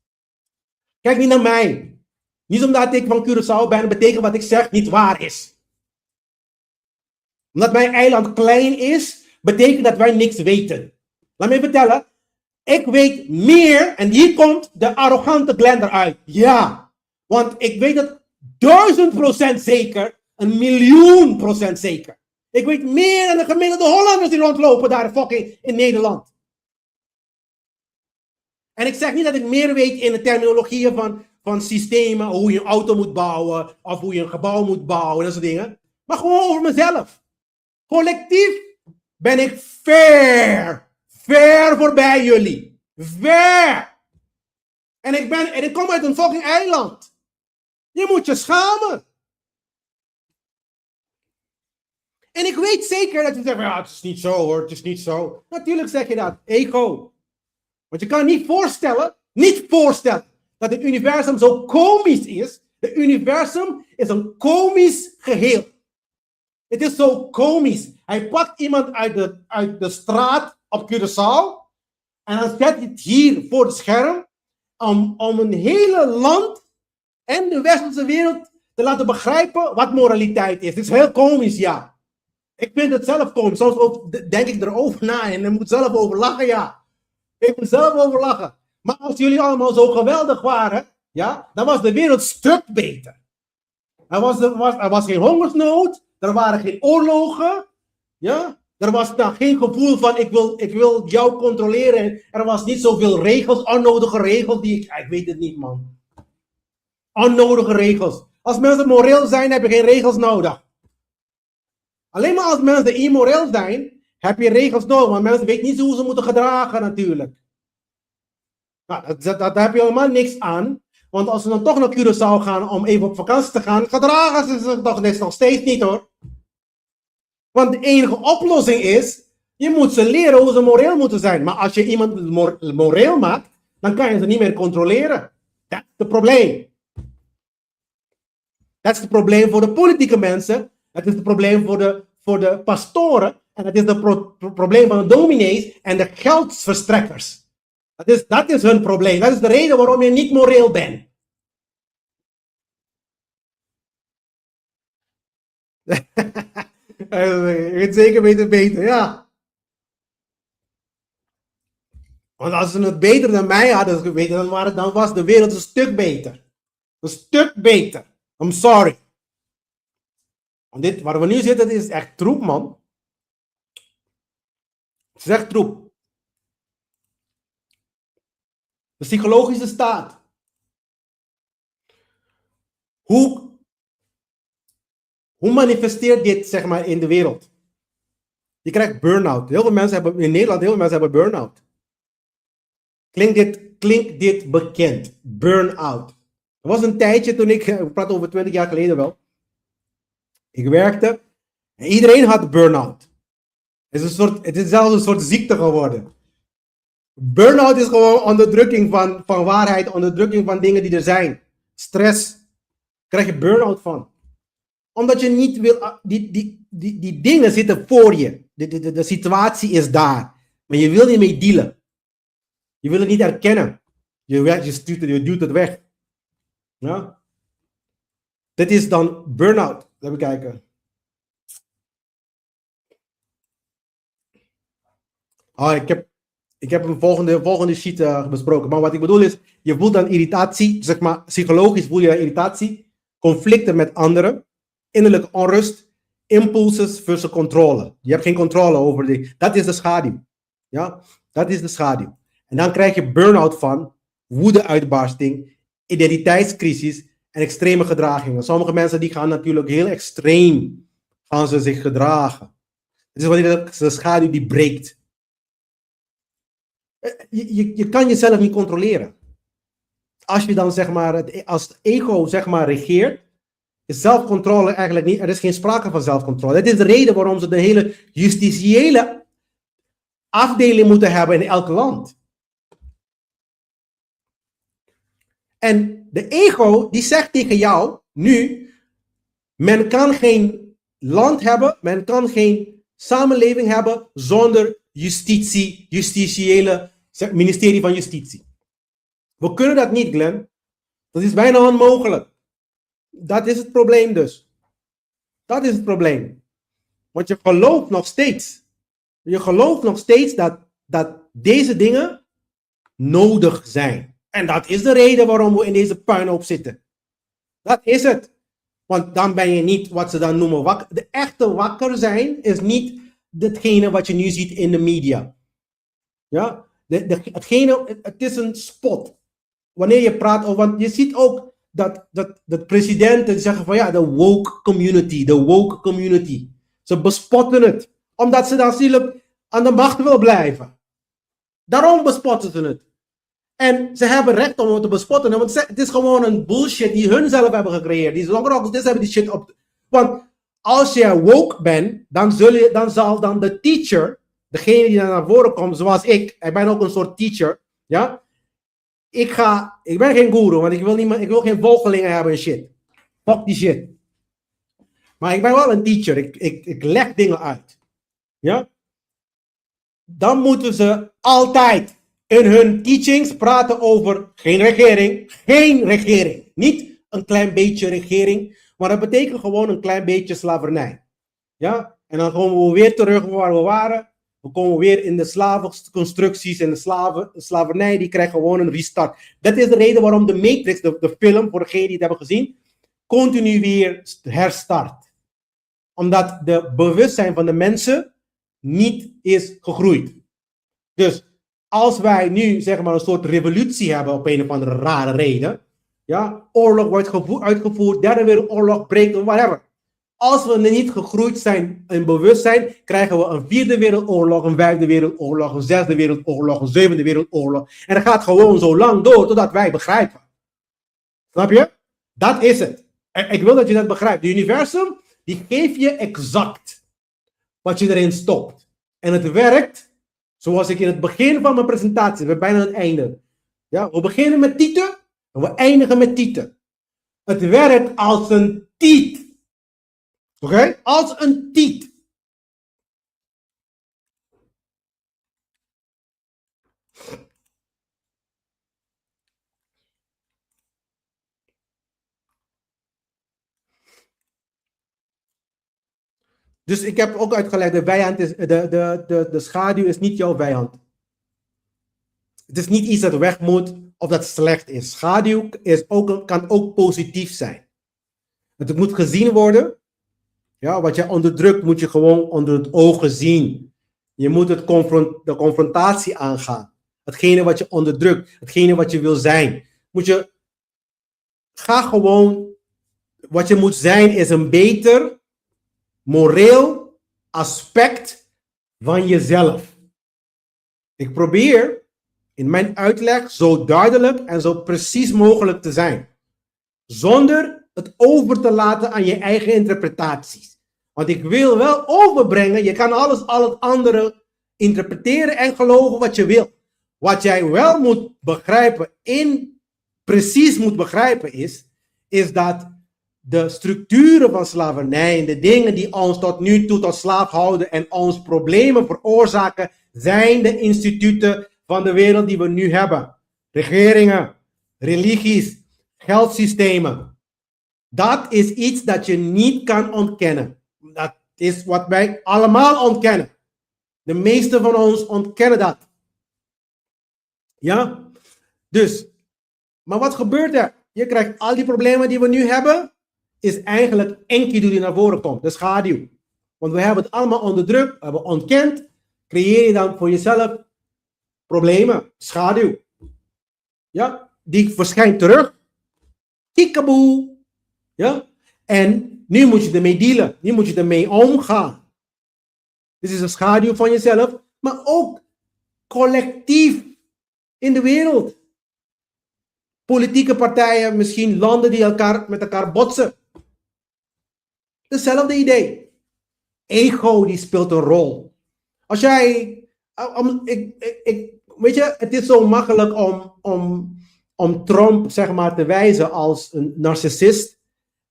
Kijk niet naar mij. Niet omdat ik van Curaçao ben, dat betekent wat ik zeg niet waar is. Omdat mijn eiland klein is, betekent dat wij niks weten. Laat me vertellen. Ik weet meer, en hier komt de arrogante Glenn eruit. Ja, want ik weet het 1000% zeker, 1.000.000% zeker. Ik weet meer dan de gemiddelde Hollanders die rondlopen daar fucking in Nederland. En ik zeg niet dat ik meer weet in de terminologieën van systemen, hoe je een auto moet bouwen, of hoe je een gebouw moet bouwen, dat soort dingen. Maar gewoon over mezelf. Collectief ben ik ver voorbij jullie. Ver. En ik kom uit een fucking eiland. Je moet je schamen. En ik weet zeker dat je zegt, ja, het is niet zo hoor, het is niet zo. Natuurlijk zeg je dat, ego. Want je kan niet voorstellen dat het universum zo komisch is. Het universum is een komisch geheel. Het is zo komisch. Hij pakt iemand uit de straat op Curaçao en dan zet hij het hier voor het scherm om een hele land en de westerse wereld te laten begrijpen wat moraliteit is. Het is heel komisch, ja. Ik vind het zelf komisch. Soms ook denk ik erover na en ik moet zelf over lachen, ja. Ik moet zelf over lachen. Maar als jullie allemaal zo geweldig waren, ja, dan was de wereld stuk beter. Er was geen hongersnood, er waren geen oorlogen, ja. Er was dan geen gevoel van ik wil jou controleren. Er was niet zoveel regels, onnodige regels ik weet het niet, man. Onnodige regels. Als mensen moreel zijn, heb je geen regels nodig. Alleen maar als mensen immoreel zijn, heb je regels nodig. Want mensen weten niet hoe ze moeten gedragen natuurlijk. Nou, daar heb je helemaal niks aan. Want als ze dan toch naar Curaçao gaan om even op vakantie te gaan, gedragen ze zich toch nog steeds niet hoor. Want de enige oplossing is, je moet ze leren hoe ze moreel moeten zijn. Maar als je iemand moreel maakt, dan kan je ze niet meer controleren. Dat is het probleem. Dat is het probleem voor de politieke mensen. Dat is het probleem voor de pastoren. En dat is het probleem van de dominees en de geldverstrekkers. Dat is hun probleem. Dat is de reden waarom je niet moreel bent. Je weet zeker weten beter, ja. Want als ze het beter dan mij hadden geweten, dan was de wereld een stuk beter. Een stuk beter. I'm sorry. Want dit, waar we nu zitten, is echt troep, man. Het is echt troep. De psychologische staat. Hoe, hoe manifesteert dit, zeg maar, in de wereld? Je krijgt burn-out. Heel veel mensen hebben, in Nederland, heel veel mensen hebben burn-out. Klinkt dit bekend? Burn-out. Er was een tijdje toen ik praat over 20 jaar geleden wel. Ik werkte en iedereen had burn-out. Het is zelfs een soort ziekte geworden. Burn-out is gewoon onderdrukking van waarheid, onderdrukking van dingen die er zijn. Stress. Daar krijg je burn-out van. Omdat je niet wil, die dingen zitten voor je. De situatie is daar. Maar je wil niet mee dealen. Je wil het niet erkennen. Je duwt het weg. Ja? Dit is dan burn-out. Even kijken. Oh, ik heb een volgende sheet besproken. Maar wat ik bedoel is, je voelt dan irritatie, zeg maar, psychologisch voel je dan irritatie, conflicten met anderen, innerlijke onrust, impulses versus controle. Je hebt geen controle over die. Dat is de schaduw. Ja, dat is de schaduw. En dan krijg je burn-out van, woedeuitbarsting, identiteitscrisis en extreme gedragingen. Sommige mensen die gaan natuurlijk heel extreem, gaan ze zich gedragen. Het is wanneer de schaduw die breekt. Je kan jezelf niet controleren. Als je dan zeg maar, als het ego zeg maar regeert, is zelfcontrole eigenlijk niet, er is geen sprake van zelfcontrole. Dat is de reden waarom ze de hele justitiële afdeling moeten hebben in elk land. En de ego die zegt tegen jou nu, men kan geen land hebben, men kan geen samenleving hebben zonder justitiële ministerie van Justitie. We kunnen dat niet, Glenn. Dat is bijna onmogelijk. Dat is het probleem dus. Dat is het probleem. Want je gelooft nog steeds. Je gelooft nog steeds dat deze dingen nodig zijn. En dat is de reden waarom we in deze puinhoop zitten. Dat is het. Want dan ben je niet wat ze dan noemen wakker. De echte wakker zijn is niet datgene wat je nu ziet in de media. Ja? Het is een spot. Wanneer je praat over, want je ziet ook dat presidenten zeggen van ja, de woke community. Ze bespotten het. Omdat ze dan natuurlijk aan de macht wil blijven. Daarom bespotten ze het. En ze hebben recht om het te bespotten. Want het is gewoon een bullshit die hun zelf hebben gecreëerd. Die longerokkers hebben die shit op. Want als je woke bent, dan zal dan de teacher, degene die naar voren komt, zoals ik ben ook een soort teacher. Ja? Ik ben geen guru, want ik wil geen volgelingen hebben en shit. Fuck die shit. Maar ik ben wel een teacher. Ik leg dingen uit. Ja? Dan moeten ze altijd in hun teachings praten over geen regering. Geen regering. Niet een klein beetje regering. Maar dat betekent gewoon een klein beetje slavernij. Ja? En dan komen we weer terug waar we waren. We komen weer in de slavenconstructies en de slavernij, die krijgt gewoon een restart. Dat is de reden waarom de Matrix, de film, voor degenen die het hebben gezien, continu weer herstart. Omdat de bewustzijn van de mensen niet is gegroeid. Dus als wij nu zeg maar een soort revolutie hebben op een of andere rare reden, ja, oorlog wordt uitgevoerd, derde wereldoorlog breekt, whatever. Als we niet gegroeid zijn in bewustzijn, krijgen we een vierde wereldoorlog, een vijfde wereldoorlog, een zesde wereldoorlog, een zevende wereldoorlog. En dat gaat gewoon zo lang door totdat wij begrijpen. Snap je? Dat is het. En ik wil dat je dat begrijpt. Het universum, die geeft je exact wat je erin stopt. En het werkt, zoals ik in het begin van mijn presentatie, we bijna aan het einde. Ja, we beginnen met tieten en we eindigen met tieten. Het werkt als een tiet. Oké? Als een tiet. Dus ik heb ook uitgelegd, de schaduw is niet jouw vijand. Het is niet iets dat weg moet of dat slecht is. Schaduw kan ook positief zijn. Het moet gezien worden. Ja, wat je onderdrukt moet je gewoon onder het ogen zien. Je moet de confrontatie aangaan. Hetgene wat je onderdrukt, hetgene wat je wil zijn. Ga gewoon, wat je moet zijn is een beter moreel aspect van jezelf. Ik probeer in mijn uitleg zo duidelijk en zo precies mogelijk te zijn. Zonder het over te laten aan je eigen interpretaties. Want ik wil wel overbrengen, je kan al het andere interpreteren en geloven wat je wil. Wat jij wel moet begrijpen, precies moet begrijpen is dat de structuren van slavernij en de dingen die ons tot nu toe tot slaaf houden en ons problemen veroorzaken, zijn de instituten van de wereld die we nu hebben. Regeringen, religies, geldsystemen. Dat is iets dat je niet kan ontkennen. Dat is wat wij allemaal ontkennen. De meeste van ons ontkennen dat. Ja? Dus, maar wat gebeurt er? Je krijgt al die problemen die we nu hebben, is eigenlijk Enkidu die naar voren komt, de schaduw. Want we hebben het allemaal onderdrukt, we hebben ontkend, creëer je dan voor jezelf problemen, schaduw. Ja, die verschijnt terug. Kiekaboe. Ja, en nu moet je ermee dealen, nu moet je ermee omgaan. Dit is een schaduw van jezelf, maar ook collectief in de wereld. Politieke partijen, misschien landen die met elkaar botsen. Hetzelfde idee. Ego die speelt een rol. Als jij, weet je, het is zo makkelijk om Trump zeg maar te wijzen als een narcissist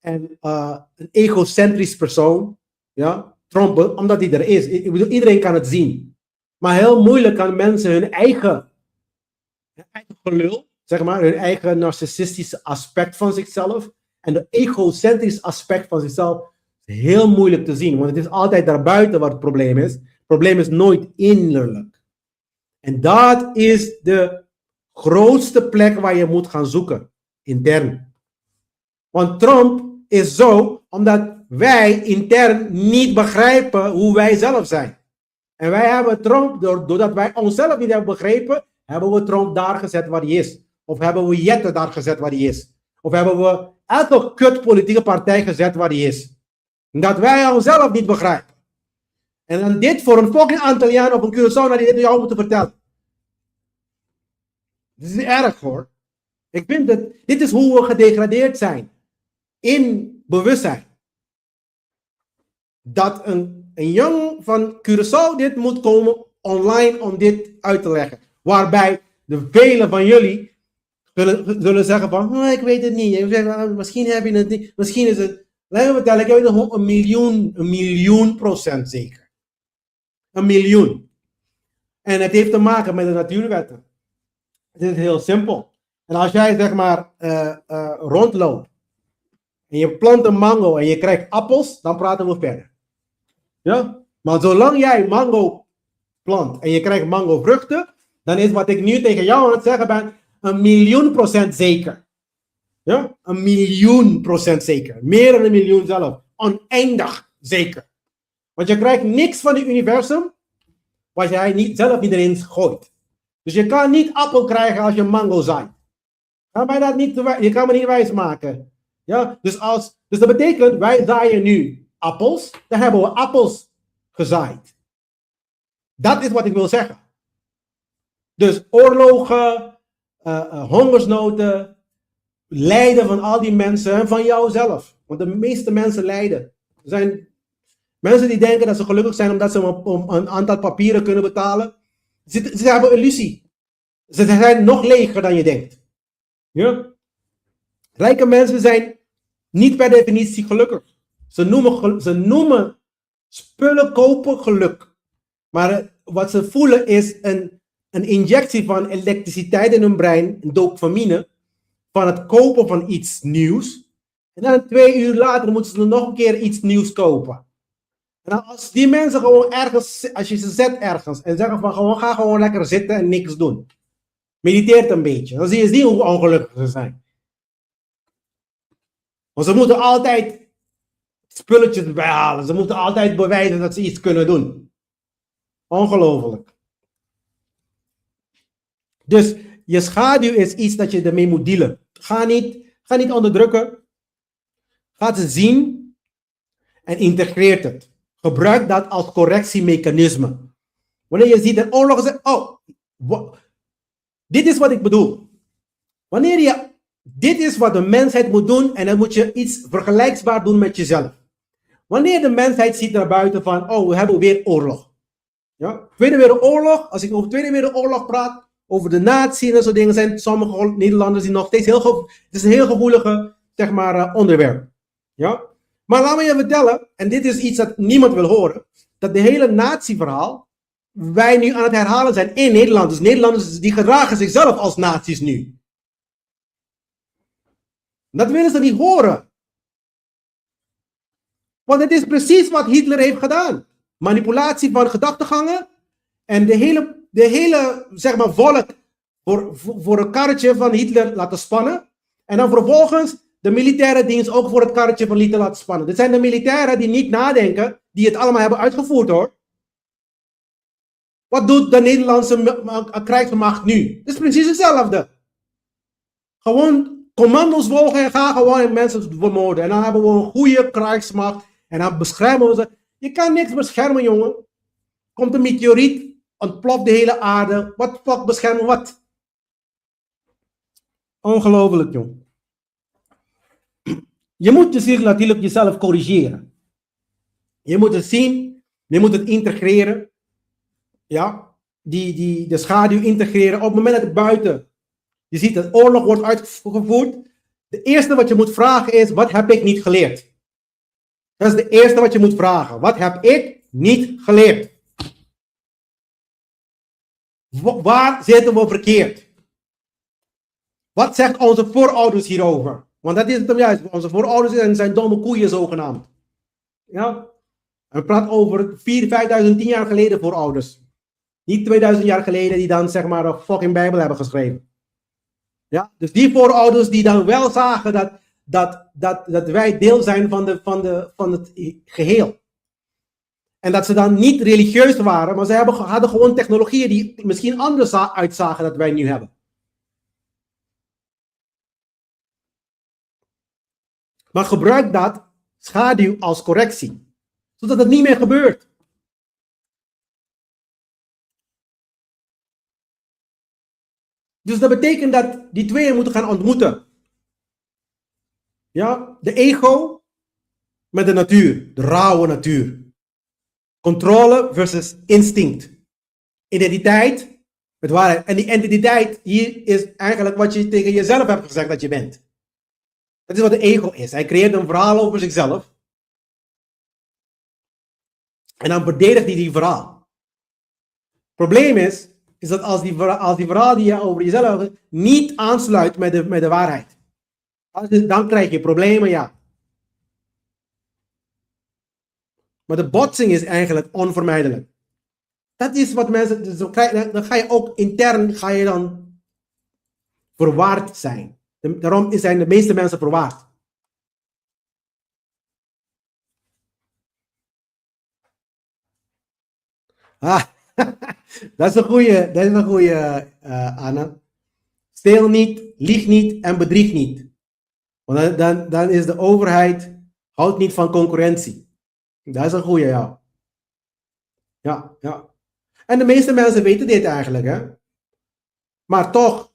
en een egocentrisch persoon. Ja, Trump, omdat hij er is. Ik bedoel, iedereen kan het zien. Maar heel moeilijk kan mensen hun eigen gelul, zeg maar, hun eigen narcissistische aspect van zichzelf en de egocentrische aspect van zichzelf is heel moeilijk te zien, want het is altijd daarbuiten wat het probleem is. Het probleem is nooit innerlijk. En dat is de grootste plek waar je moet gaan zoeken, intern. Want Trump is zo, omdat wij intern niet begrijpen hoe wij zelf zijn. En wij hebben Trump, doordat wij onszelf niet hebben begrepen, hebben we Trump daar gezet waar hij is. Of hebben we Jette daar gezet waar hij is. Of hebben we elke kut politieke partij gezet waar hij is. Dat wij onszelf niet begrijpen. En dan dit voor een fucking Antilliaan of een Curaçao die dit jou moeten vertellen. Dit is erg hoor. Ik vind dat dit is hoe we gedegradeerd zijn. In bewustzijn. Dat een jongen van Curaçao dit moet komen online om dit uit te leggen. Waarbij de velen van jullie zullen zeggen van, oh, ik weet het niet. Misschien heb je het niet. Misschien is het, laat me vertellen, ik weet nog een miljoen procent zeker. 1 miljoen. En het heeft te maken met de natuurwetten. Het is heel simpel. En als jij zeg maar rondloopt en je plant een mango en je krijgt appels, dan praten we verder. Ja? Maar zolang jij mango plant en je krijgt mango vruchten, dan is wat ik nu tegen jou aan het zeggen ben 1 miljoen procent zeker. Ja? 1 miljoen procent zeker. Meer dan 1 miljoen zelf. Oneindig zeker. Want je krijgt niks van het universum wat jij zelf niet erin gooit. Dus je kan niet appel krijgen als je mango zaait. Je kan me niet wijsmaken. Ja? Dus dat betekent, wij zaaien nu appels, dan hebben we appels gezaaid. Dat is wat ik wil zeggen. Dus oorlogen, hongersnoden, lijden van al die mensen en van jouzelf. Want de meeste mensen lijden. Er zijn mensen die denken dat ze gelukkig zijn omdat ze een aantal papieren kunnen betalen. Ze hebben illusie. Ze zijn nog leger dan je denkt. Ja? Rijke mensen zijn niet per definitie gelukkig. Ze noemen spullen kopen geluk. Maar wat ze voelen is een injectie van elektriciteit in hun brein, een dopamine, van het kopen van iets nieuws. En dan 2 uur later moeten ze nog een keer iets nieuws kopen. En als die mensen gewoon ergens, als je ze zet ergens en zeggen van gewoon ga gewoon lekker zitten en niks doen. Mediteert een beetje. Dan zie je niet hoe ongelukkig ze zijn. Want ze moeten altijd spulletjes bijhalen. Ze moeten altijd bewijzen dat ze iets kunnen doen. Ongelooflijk. Dus je schaduw is iets dat je ermee moet dealen. Ga niet onderdrukken. Ga het zien en integreert het. Gebruik dat als correctiemechanisme. Wanneer je ziet een oorlog, zegt, dit is wat ik bedoel. Dit is wat de mensheid moet doen en dan moet je iets vergelijkbaar doen met jezelf. Wanneer de mensheid ziet naar buiten van, we hebben weer oorlog. Ja? Tweede Wereldoorlog, als ik over Tweede Wereldoorlog praat, over de natie en dat soort dingen, zijn sommige Nederlanders die nog steeds het is een heel gevoelige, zeg maar, onderwerp. Ja? Maar laat me je vertellen, en dit is iets dat niemand wil horen, dat de hele natieverhaal, wij nu aan het herhalen zijn in Nederland. Dus Nederlanders die gedragen zichzelf als naties nu. Dat willen ze niet horen. Want het is precies wat Hitler heeft gedaan. Manipulatie van gedachtegangen en de hele zeg maar, volk voor een karretje van Hitler laten spannen. En dan vervolgens de militaire dienst ook voor het karretje van Hitler laten spannen. Dit zijn de militairen die niet nadenken, die het allemaal hebben uitgevoerd hoor. Wat doet de Nederlandse krijgsmacht nu? Het is precies hetzelfde. Gewoon commando's volgen en gaan gewoon mensen vermoorden. En dan hebben we een goede krijgsmacht. En dan beschermen we ze. Je kan niks beschermen, jongen. Komt een meteoriet, ontploft de hele aarde. Wat fuck beschermen wat? Ongelooflijk, jongen. Je moet natuurlijk jezelf corrigeren. Je moet het zien. Je moet het integreren. Ja, de schaduw integreren. Op het moment dat het buiten, je ziet dat oorlog wordt uitgevoerd. De eerste wat je moet vragen is, wat heb ik niet geleerd? Dat is de eerste wat je moet vragen. Wat heb ik niet geleerd? Waar zitten we verkeerd? Wat zegt onze voorouders hierover? Want dat is het hem juist. Onze voorouders zijn domme koeien zogenaamd. Ja? En we praten over 4.000, 5.000, 10 jaar geleden voorouders. Niet 2000 jaar geleden die dan zeg maar een fucking Bijbel hebben geschreven. Ja? Dus die voorouders die dan wel zagen dat wij deel zijn van het geheel. En dat ze dan niet religieus waren, maar ze hadden gewoon technologieën die misschien anders uitzagen dan wij nu hebben. Maar gebruik dat schaduw als correctie. Zodat het niet meer gebeurt. Dus dat betekent dat die tweeën moeten gaan ontmoeten. Ja, de ego met de natuur, de rauwe natuur. Controle versus instinct. Identiteit met waarheid. En die identiteit hier is eigenlijk wat je tegen jezelf hebt gezegd dat je bent. Dat is wat de ego is. Hij creëert een verhaal over zichzelf. En dan verdedigt hij die verhaal. Het probleem is dat als die verhaal die je over jezelf hebt niet aansluit met de waarheid. Dan krijg je problemen, ja. Maar de botsing is eigenlijk onvermijdelijk. Dat is wat mensen, dus dan ga je ook intern dan verwaard zijn. Daarom zijn de meeste mensen verwaard. Ah, dat is een goede, Anna. Steel niet, lieg niet en bedrieg niet. Want dan is de overheid, houdt niet van concurrentie. Dat is een goede, ja. Ja. En de meeste mensen weten dit eigenlijk, hè. Maar toch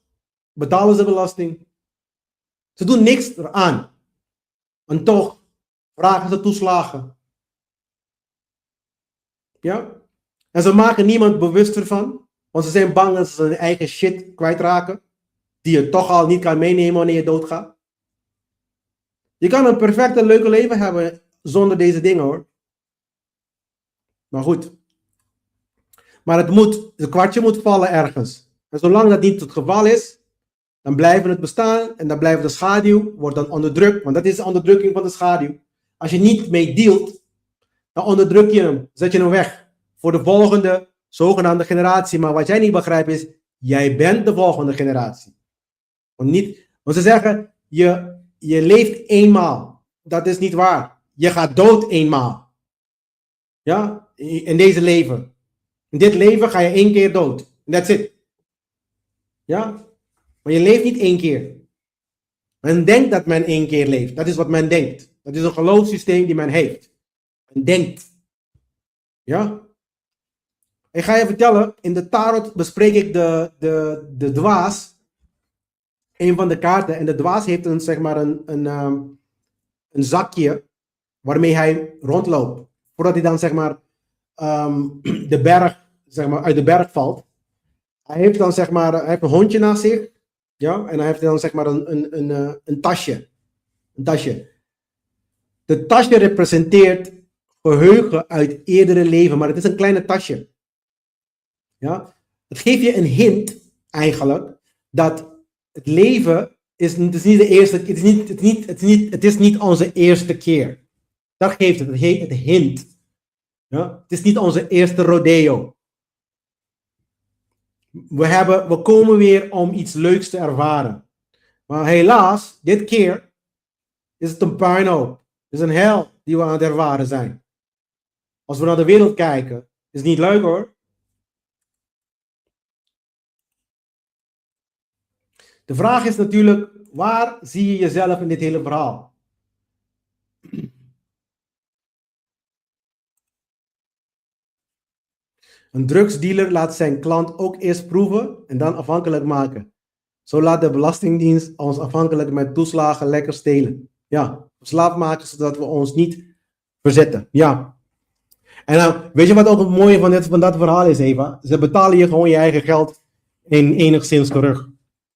betalen ze belasting. Ze doen niks eraan. En toch vragen ze toeslagen. Ja. En ze maken niemand bewust ervan. Want ze zijn bang dat ze hun eigen shit kwijtraken. Die je toch al niet kan meenemen wanneer je doodgaat. Je kan een perfecte leuke leven hebben zonder deze dingen hoor. Maar goed. Maar het kwartje moet vallen ergens. En zolang dat niet het geval is, dan blijven het bestaan en dan blijft de schaduw, wordt dan onderdrukt. Want dat is de onderdrukking van de schaduw. Als je niet mee dealt, Dan onderdruk je hem, zet je hem weg voor de volgende zogenaamde generatie. Maar wat jij niet begrijpt is, jij bent de volgende generatie. Want ze zeggen, je leeft eenmaal. Dat is niet waar. Je gaat dood eenmaal. Ja, in deze leven. In dit leven ga je 1 keer dood. That's it. Ja, maar je leeft niet 1 keer. Men denkt dat men 1 keer leeft. Dat is wat men denkt. Dat is een geloofssysteem die men heeft. Men denkt. Ja. Ik ga je vertellen, in de tarot bespreek ik de dwaas. Een van de kaarten. En de dwaas heeft een zakje waarmee hij rondloopt. Voordat hij dan de berg, uit de berg valt. Hij heeft dan hij heeft een hondje naast zich. Ja, en hij heeft dan een tasje. Een tasje. De tasje representeert geheugen uit eerdere leven, maar het is een kleine tasje. Ja, het geeft je een hint eigenlijk dat het leven is niet de eerste, het is niet onze eerste keer. Dat geeft het hint. Ja, het is niet onze eerste rodeo. We komen weer om iets leuks te ervaren. Maar helaas, dit keer is het een puinhoop. Het is een hel die we aan het ervaren zijn. Als we naar de wereld kijken, is het niet leuk hoor. De vraag is natuurlijk, waar zie je jezelf in dit hele verhaal? Een drugsdealer laat zijn klant ook eerst proeven en dan afhankelijk maken. Zo laat de Belastingdienst ons afhankelijk met toeslagen lekker stelen. Ja, verslaafd maken zodat we ons niet verzetten. Ja. En dan, weet je wat ook het mooie van dat verhaal is, Eva? Ze betalen je gewoon je eigen geld enigszins terug.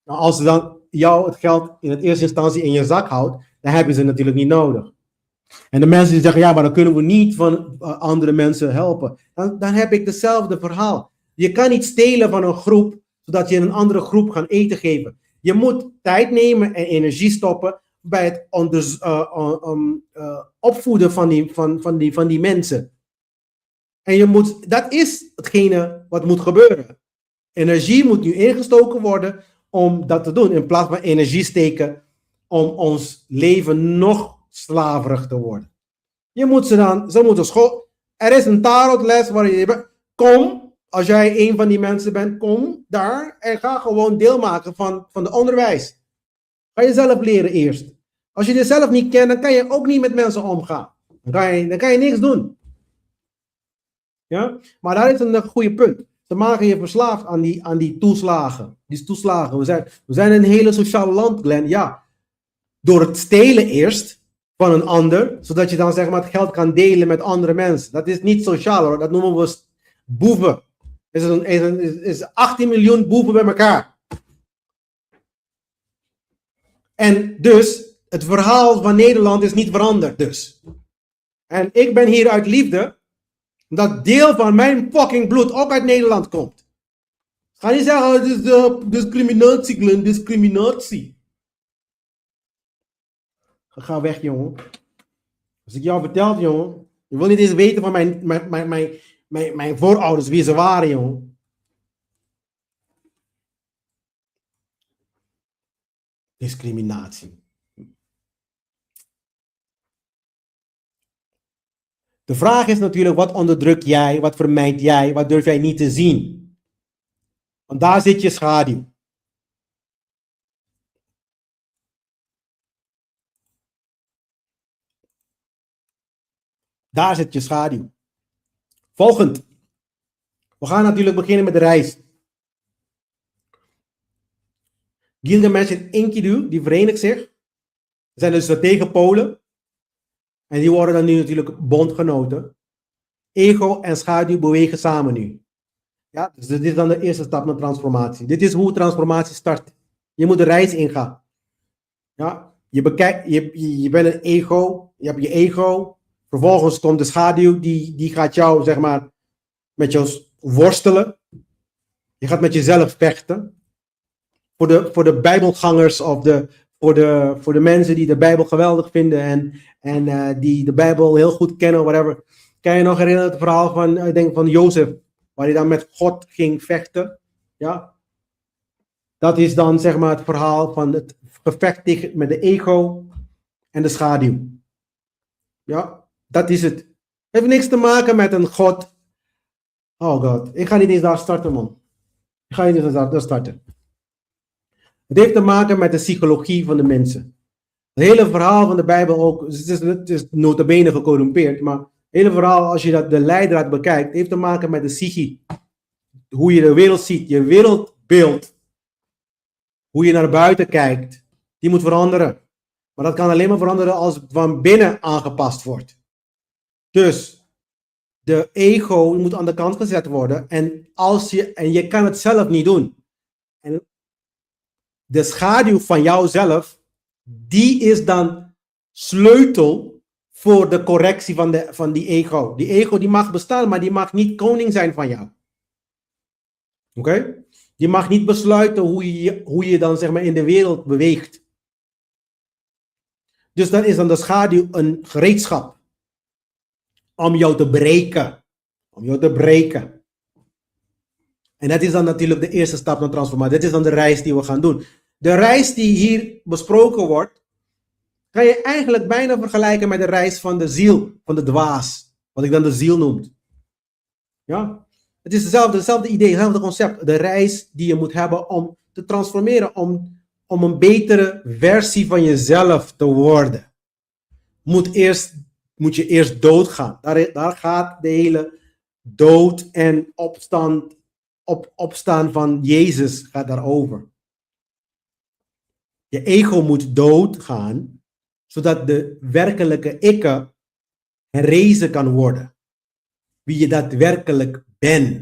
Nou, als ze dan jou het geld in het eerste instantie in je zak houdt, dan hebben ze natuurlijk niet nodig. En de mensen die zeggen, ja, maar dan kunnen we niet van andere mensen helpen. Dan heb ik hetzelfde verhaal. Je kan niet stelen van een groep, zodat je een andere groep gaat eten geven. Je moet tijd nemen en energie stoppen bij het opvoeden van die mensen. En dat is hetgene wat moet gebeuren. Energie moet nu ingestoken worden om dat te doen. In plaats van energie steken om ons leven nog slaverig te worden. Ze moeten school. Er is een tarotles waar je kom, als jij een van die mensen bent, kom daar en ga gewoon deel maken van het onderwijs. Ga je zelf leren eerst. Als je dit zelf niet kent, dan kan je ook niet met mensen omgaan. Dan kan je niks doen. Ja? Maar daar is een goede punt. Ze maken je verslaafd aan die toeslagen. Die toeslagen. We zijn een hele sociaal land, Glenn. Ja. Door het stelen eerst van een ander, zodat je dan het geld kan delen met andere mensen. Dat is niet sociaal hoor. Dat noemen we boeven. Is 18 miljoen boeven bij elkaar. En dus, het verhaal van Nederland is niet veranderd dus. En ik ben hier uit liefde, dat deel van mijn fucking bloed ook uit Nederland komt. Ga niet zeggen, het is discriminatie, Glenn, discriminatie. Ga weg, jongen. Als ik jou vertel, jongen, je wil niet eens weten van mijn voorouders, wie ze waren, jongen. Discriminatie. De vraag is natuurlijk, wat onderdruk jij, wat vermijd jij, wat durf jij niet te zien? Want daar zit je schaduw. Daar zit je schaduw. Volgend. We gaan natuurlijk beginnen met de reis. Gilgamesj en Enkidu, die verenigt zich. Zijn dus de tegenpolen. En die worden dan nu natuurlijk bondgenoten. Ego en schaduw bewegen samen nu. Ja, dus dit is dan de eerste stap naar transformatie. Dit is hoe transformatie start. Je moet de reis ingaan. Ja, je bent een ego. Je hebt je ego. Vervolgens komt de schaduw. Die gaat jou, met jou worstelen. Je gaat met jezelf vechten. Voor de Bijbelgangers of voor de mensen die de Bijbel geweldig vinden en die de Bijbel heel goed kennen, whatever. Kan je nog herinneren het verhaal van, ik denk van Jozef, waar hij dan met God ging vechten? Ja. Dat is dan zeg maar het verhaal van het gevecht tegen, met de ego en de schaduw. Ja, dat is het. Het heeft niks te maken met een God. Oh god, ik ga niet eens daar starten, man. Ik ga niet eens daar starten. Het heeft te maken met de psychologie van de mensen. Het hele verhaal van de Bijbel ook, het is nota bene gecorrumpeerd, maar het hele verhaal, als je dat de leidraad bekijkt, heeft te maken met de psyche. Hoe je de wereld ziet, je wereldbeeld. Hoe je naar buiten kijkt, die moet veranderen. Maar dat kan alleen maar veranderen als het van binnen aangepast wordt. Dus de ego moet aan de kant gezet worden. En je kan het zelf niet doen. En de schaduw van jouzelf, die is dan sleutel voor de correctie van die ego. Die ego die mag bestaan, maar die mag niet koning zijn van jou. Oké? Je mag niet besluiten hoe je dan zeg maar in de wereld beweegt. Dus dan is dan de schaduw een gereedschap om jou te breken. Om jou te breken. En dat is dan natuurlijk de eerste stap naar transformatie. Dat is dan de reis die we gaan doen. De reis die hier besproken wordt, kan je eigenlijk bijna vergelijken met de reis van de ziel, van de dwaas. Wat ik dan de ziel noem. Ja? Het is hetzelfde idee, hetzelfde concept. De reis die je moet hebben om te transformeren, om een betere versie van jezelf te worden. Moet je eerst doodgaan. Daar gaat de hele dood en opstaan van Jezus gaat daarover. Je ego moet doodgaan, zodat de werkelijke ikke herrezen kan worden. Wie je daadwerkelijk bent.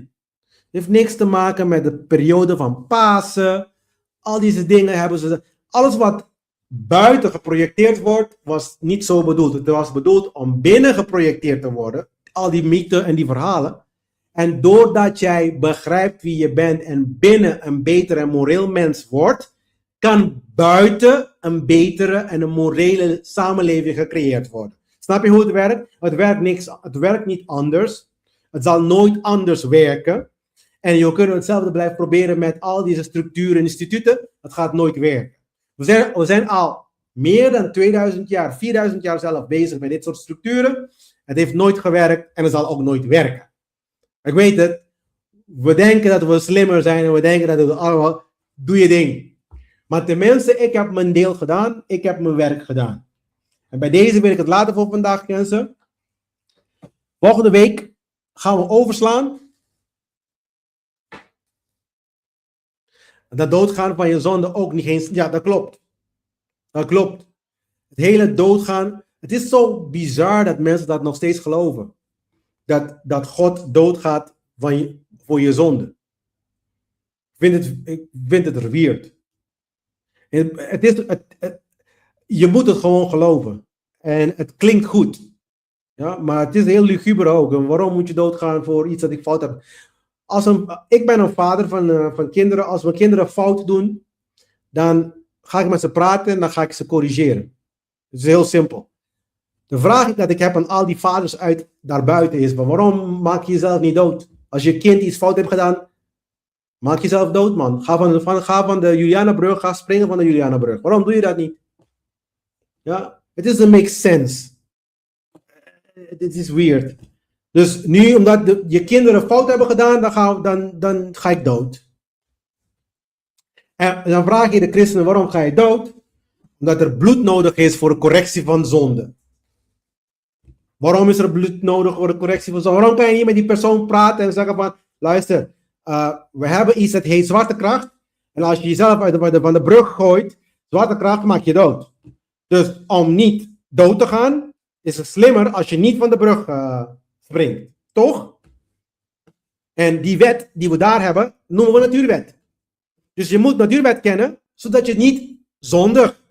Het heeft niks te maken met de periode van Pasen. Al deze dingen hebben ze. Alles wat buiten geprojecteerd wordt, was niet zo bedoeld. Het was bedoeld om binnen geprojecteerd te worden. Al die mythen en die verhalen. En doordat jij begrijpt wie je bent en binnen een beter en moreel mens wordt, kan buiten een betere en een morele samenleving gecreëerd worden. Snap je hoe het werkt? Het werkt niet anders. Het zal nooit anders werken. En je kunt hetzelfde blijven proberen met al deze structuren en instituten. Het gaat nooit werken. We zijn al meer dan 2000 jaar, 4000 jaar zelf bezig met dit soort structuren. Het heeft nooit gewerkt en het zal ook nooit werken. Ik weet het. We denken dat we slimmer zijn en we denken dat we allemaal... Doe je ding. Maar tenminste, ik heb mijn deel gedaan. Ik heb mijn werk gedaan. En bij deze wil ik het laten voor vandaag, mensen. Volgende week gaan we overslaan. Dat doodgaan van je zonde ook niet eens. Ja, dat klopt. Dat klopt. Het hele doodgaan. Het is zo bizar dat mensen dat nog steeds geloven. Dat God doodgaat voor je zonde. Ik vind het weird. Je moet het gewoon geloven. En het klinkt goed. Ja, maar het is heel luguber ook. En waarom moet je doodgaan voor iets dat ik fout heb? Ik ben een vader van kinderen. Als mijn kinderen fout doen, dan ga ik met ze praten en dan ga ik ze corrigeren. Het is heel simpel. De vraag dat ik heb aan al die vaders daarbuiten is, waarom maak je jezelf niet dood? Als je kind iets fout heeft gedaan, maak jezelf dood, man. Ga van de Julianabrug, ga springen van de Julianabrug. Waarom doe je dat niet? Ja, it doesn't make sense. It is weird. Dus nu, omdat je kinderen fout hebben gedaan, dan ga ik dood. En dan vraag je de christenen, waarom ga je dood? Omdat er bloed nodig is voor de correctie van zonde. Waarom is er bloed nodig voor de correctie van zonde? Waarom kan je niet met die persoon praten en zeggen van, luister, we hebben iets dat heet zwaartekracht. En als je jezelf van de brug gooit, zwaartekracht maakt je dood. Dus om niet dood te gaan, is het slimmer als je niet van de brug springt. Toch? En die wet die we daar hebben, noemen we natuurwet. Dus je moet natuurwet kennen, zodat je niet zondigt.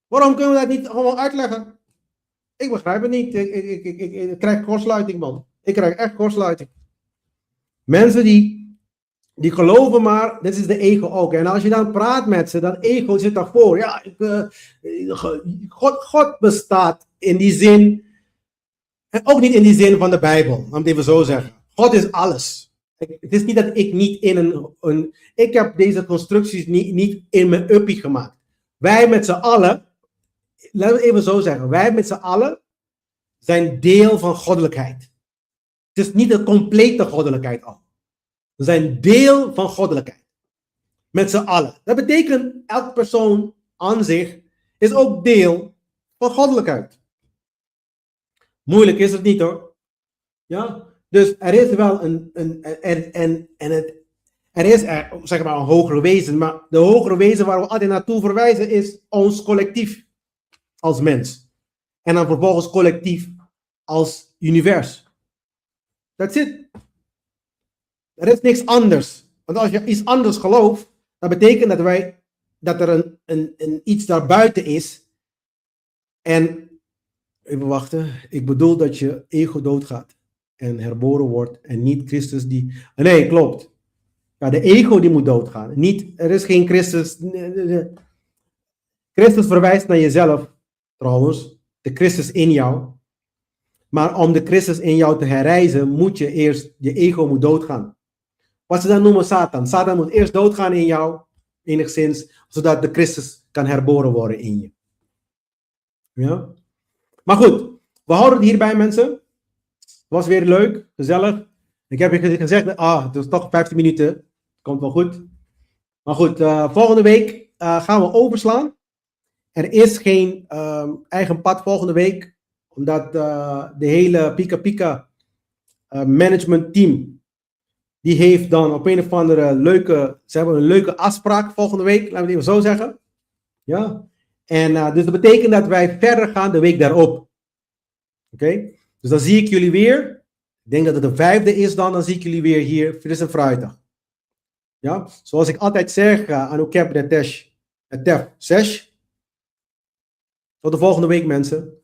Waarom kunnen we dat niet gewoon uitleggen? Ik begrijp het niet. Ik krijg kortsluiting, man. Ik krijg echt kortsluiting. Mensen die geloven maar, dit is de ego ook. En als je dan praat met ze, dan ego zit daarvoor. Ja, God bestaat in die zin En ook niet in die zin van de Bijbel, laat me het even zo zeggen. God is alles. Het is niet dat ik niet in ik heb deze constructies niet in mijn uppie gemaakt. Wij met z'n allen, laten we het even zo zeggen, wij met z'n allen zijn deel van goddelijkheid. Het is niet de complete goddelijkheid al. We zijn deel van goddelijkheid. Met z'n allen. Dat betekent, elk persoon aan zich is ook deel van goddelijkheid. Moeilijk is het niet hoor. Ja? Dus er is wel er is zeg maar een hogere wezen, maar de hogere wezen waar we altijd naartoe verwijzen is ons collectief als mens. En dan vervolgens collectief als univers. That's it. Er is niks anders. Want als je iets anders gelooft, dat betekent dat er een iets daarbuiten is. En, even wachten, ik bedoel dat je ego doodgaat en herboren wordt en niet Christus die... Nee, klopt. Ja, de ego die moet doodgaan. Niet, er is geen Christus... Christus verwijst naar jezelf, trouwens. De Christus in jou. Maar om de Christus in jou te herrijzen, moet je eerst, je ego moet doodgaan. Wat ze dan noemen Satan. Satan moet eerst doodgaan in jou, enigszins, zodat de Christus kan herboren worden in je. Ja? Maar goed, we houden het hierbij, mensen. Het was weer leuk, gezellig. Ik heb je gezegd, het is toch 15 minuten. Komt wel goed. Maar goed, volgende week gaan we overslaan. Er is geen eigen pad volgende week, omdat de hele Pika Pika management team, die heeft dan op een of andere ze hebben een leuke afspraak volgende week, laten we het even zo zeggen. Ja. En dus dat betekent dat wij verder gaan de week daarop. Oké? Dus dan zie ik jullie weer. Ik denk dat het de 5e is dan zie ik jullie weer hier, fris en fruitig. Ja? Zoals ik altijd zeg, aan elkaar de tef, sesh. Tot de volgende week, mensen.